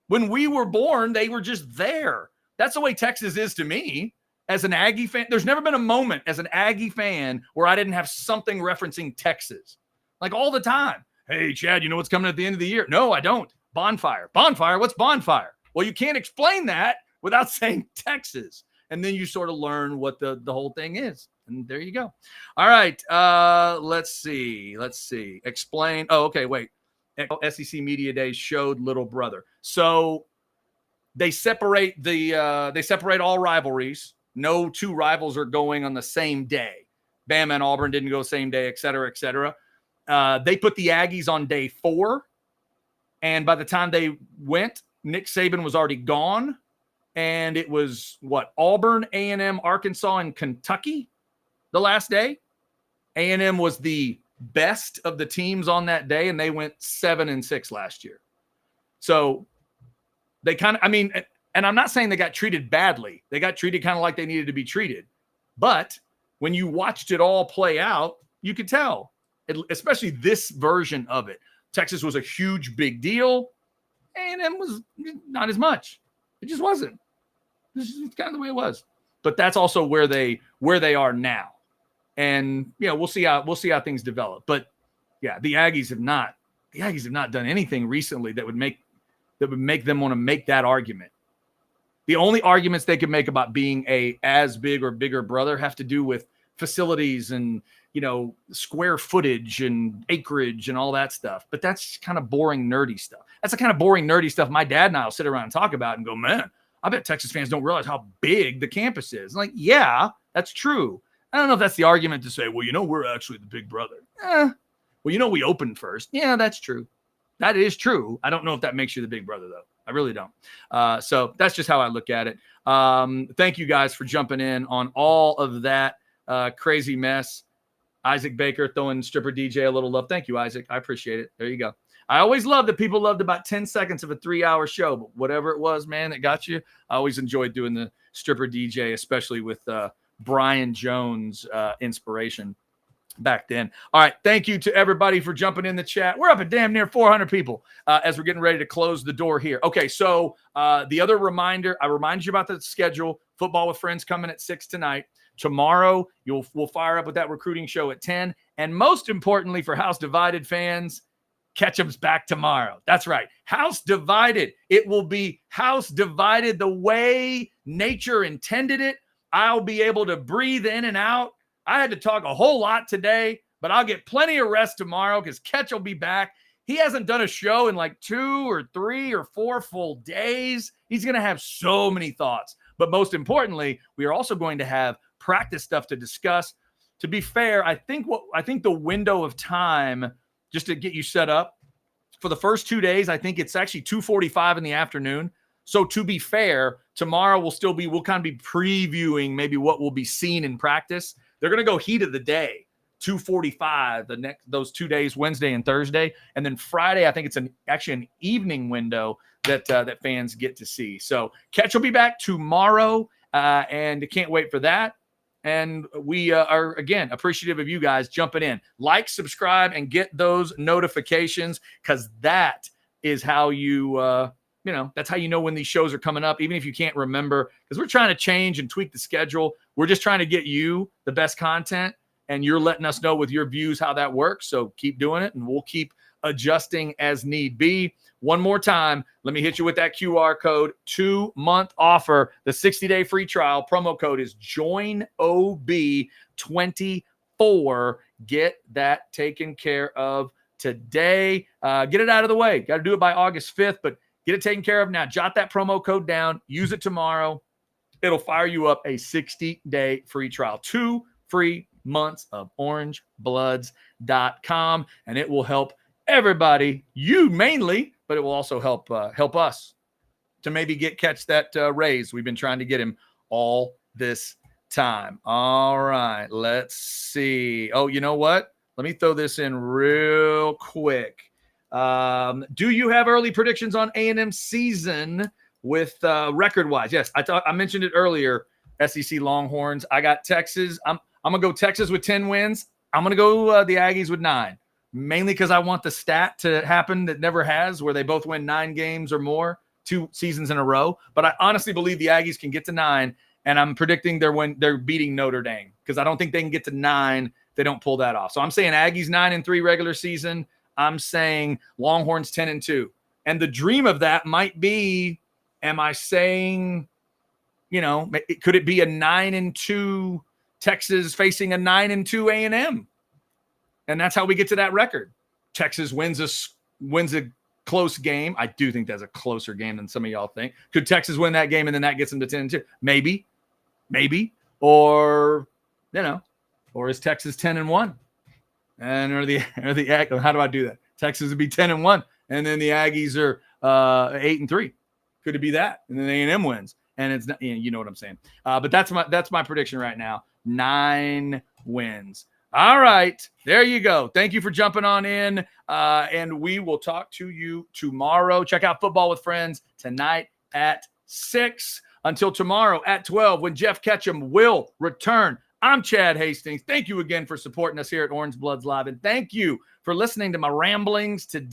When we were born, they were just there. That's the way Texas is to me. As an Aggie fan, there's never been a moment as an Aggie fan where I didn't have something referencing Texas. Like all the time. Hey, Chad, you know what's coming at the end of the year? No, I don't. Bonfire. Bonfire? What's bonfire? Well, you can't explain that without saying Texas. And then you sort of learn what the whole thing is. And there you go. All right. Let's see. Explain. Oh, okay. Wait. SEC Media Days showed Little Brother. So they separate all rivalries. No two rivals are going on the same day. Bama and Auburn didn't go the same day, et cetera, et cetera. They put the Aggies on day 4. And by the time they went, Nick Saban was already gone. And it was Auburn, A&M, Arkansas, and Kentucky the last day. A&M was the best of the teams on that day, and they went 7-6 last year. So they kind of, and I'm not saying they got treated badly. They got treated kind of like they needed to be treated. But when you watched it all play out, you could tell, especially this version of it. Texas was a huge, big deal. A&M was not as much. It just wasn't. This is kind of the way it was. But that's also where they are now. And we'll see how things develop. But yeah, the Aggies have not done anything recently that would make them want to make that argument. The only arguments they could make about being a as big or bigger brother have to do with facilities and square footage and acreage and all that stuff. But that's kind of boring, nerdy stuff. That's the kind of boring, nerdy stuff my dad and I will sit around and talk about and go, man, I bet Texas fans don't realize how big the campus is. Like, yeah, that's true. I don't know if that's the argument to say, well, we're actually the big brother. Well, we opened first. Yeah, that's true. That is true. I don't know if that makes you the big brother, though. I really don't. So that's just how I look at it. Thank you guys for jumping in on all of that crazy mess. Isaac Baker throwing stripper DJ a little love. Thank you, Isaac. I appreciate it. There you go. I always love that people loved about 10 seconds of a 3-hour show, but whatever it was, man, that got you. I always enjoyed doing the stripper DJ, especially with Brian Jones inspiration back then. All right. Thank you to everybody for jumping in the chat. We're up at damn near 400 people as we're getting ready to close the door here. Okay. So the other reminder, I remind you about the schedule. Football with Friends coming at 6 tonight. Tomorrow, we'll fire up with that recruiting show at 10. And most importantly for House Divided fans, Ketchup's back tomorrow. That's right. House Divided. It will be House Divided the way nature intended it. I'll be able to breathe in and out. I had to talk a whole lot today, but I'll get plenty of rest tomorrow because Ketch will be back. He hasn't done a show in like 2 or 3 or 4 full days. He's going to have so many thoughts. But most importantly, we are also going to have practice stuff to discuss. To be fair, I think the window of time, just to get you set up, for the first 2 days, I think it's actually 2:45 in the afternoon. So to be fair, tomorrow we'll kind of be previewing maybe what will be seen in practice. They're going to go heat of the day, 2:45 those 2 days, Wednesday and Thursday. And then Friday, I think it's actually an evening window that fans get to see. So Ketch will be back tomorrow, and can't wait for that. And we are, again, appreciative of you guys jumping in. Like, subscribe, and get those notifications, because that is how that's how you know when these shows are coming up, even if you can't remember, because we're trying to change and tweak the schedule. We're just trying to get you the best content, and you're letting us know with your views how that works. So keep doing it, and we'll keep adjusting as need be. One more time, let me hit you with that QR code. 2-month offer, the 60-day free trial. Promo code is JOINOB24. Get that taken care of today. Get it out of the way. Got to do it by August 5th, but get it taken care of now. Jot that promo code down. Use it tomorrow. It'll fire you up a 60-day free trial. 2 free months of Orangebloods.com, and it will help everybody, you mainly, but it will also help us to maybe catch that raise we've been trying to get him all this time. All right, let's see. Oh, you know what? Let me throw this in real quick. Do you have early predictions on A&M season with record-wise? Yes, I mentioned it earlier. SEC Longhorns. I got Texas. I'm gonna go Texas with 10 wins. I'm gonna go the Aggies with 9, mainly because I want the stat to happen that never has, where they both win 9 games or more 2 seasons in a row. But I honestly believe the Aggies can get to 9, and I'm predicting they're beating Notre Dame, because I don't think they can get to 9 if they don't pull that off. So I'm saying Aggies 9-3 regular season. I'm saying Longhorns 10-2. And the dream of that might be, am I saying, could it be a 9-2 Texas facing a 9-2 A&M? And that's how we get to that record. Texas wins a close game. I do think that's a closer game than some of y'all think. Could Texas win that game and then that gets them to 10-2? Maybe. Or is Texas 10-1? And or the how do I do that? Texas would be 10-1, and then the Aggies are 8-3. Could it be that? And then A&M wins, and it's not, you know what I'm saying. But that's my prediction right now. 9 wins. All right, there you go. Thank you for jumping on in, and we will talk to you tomorrow. Check out Football with Friends tonight at 6. Until tomorrow at 12, when Jeff Ketchum will return. I'm Chad Hastings. Thank you again for supporting us here at Orangebloods Live, and thank you for listening to my ramblings today.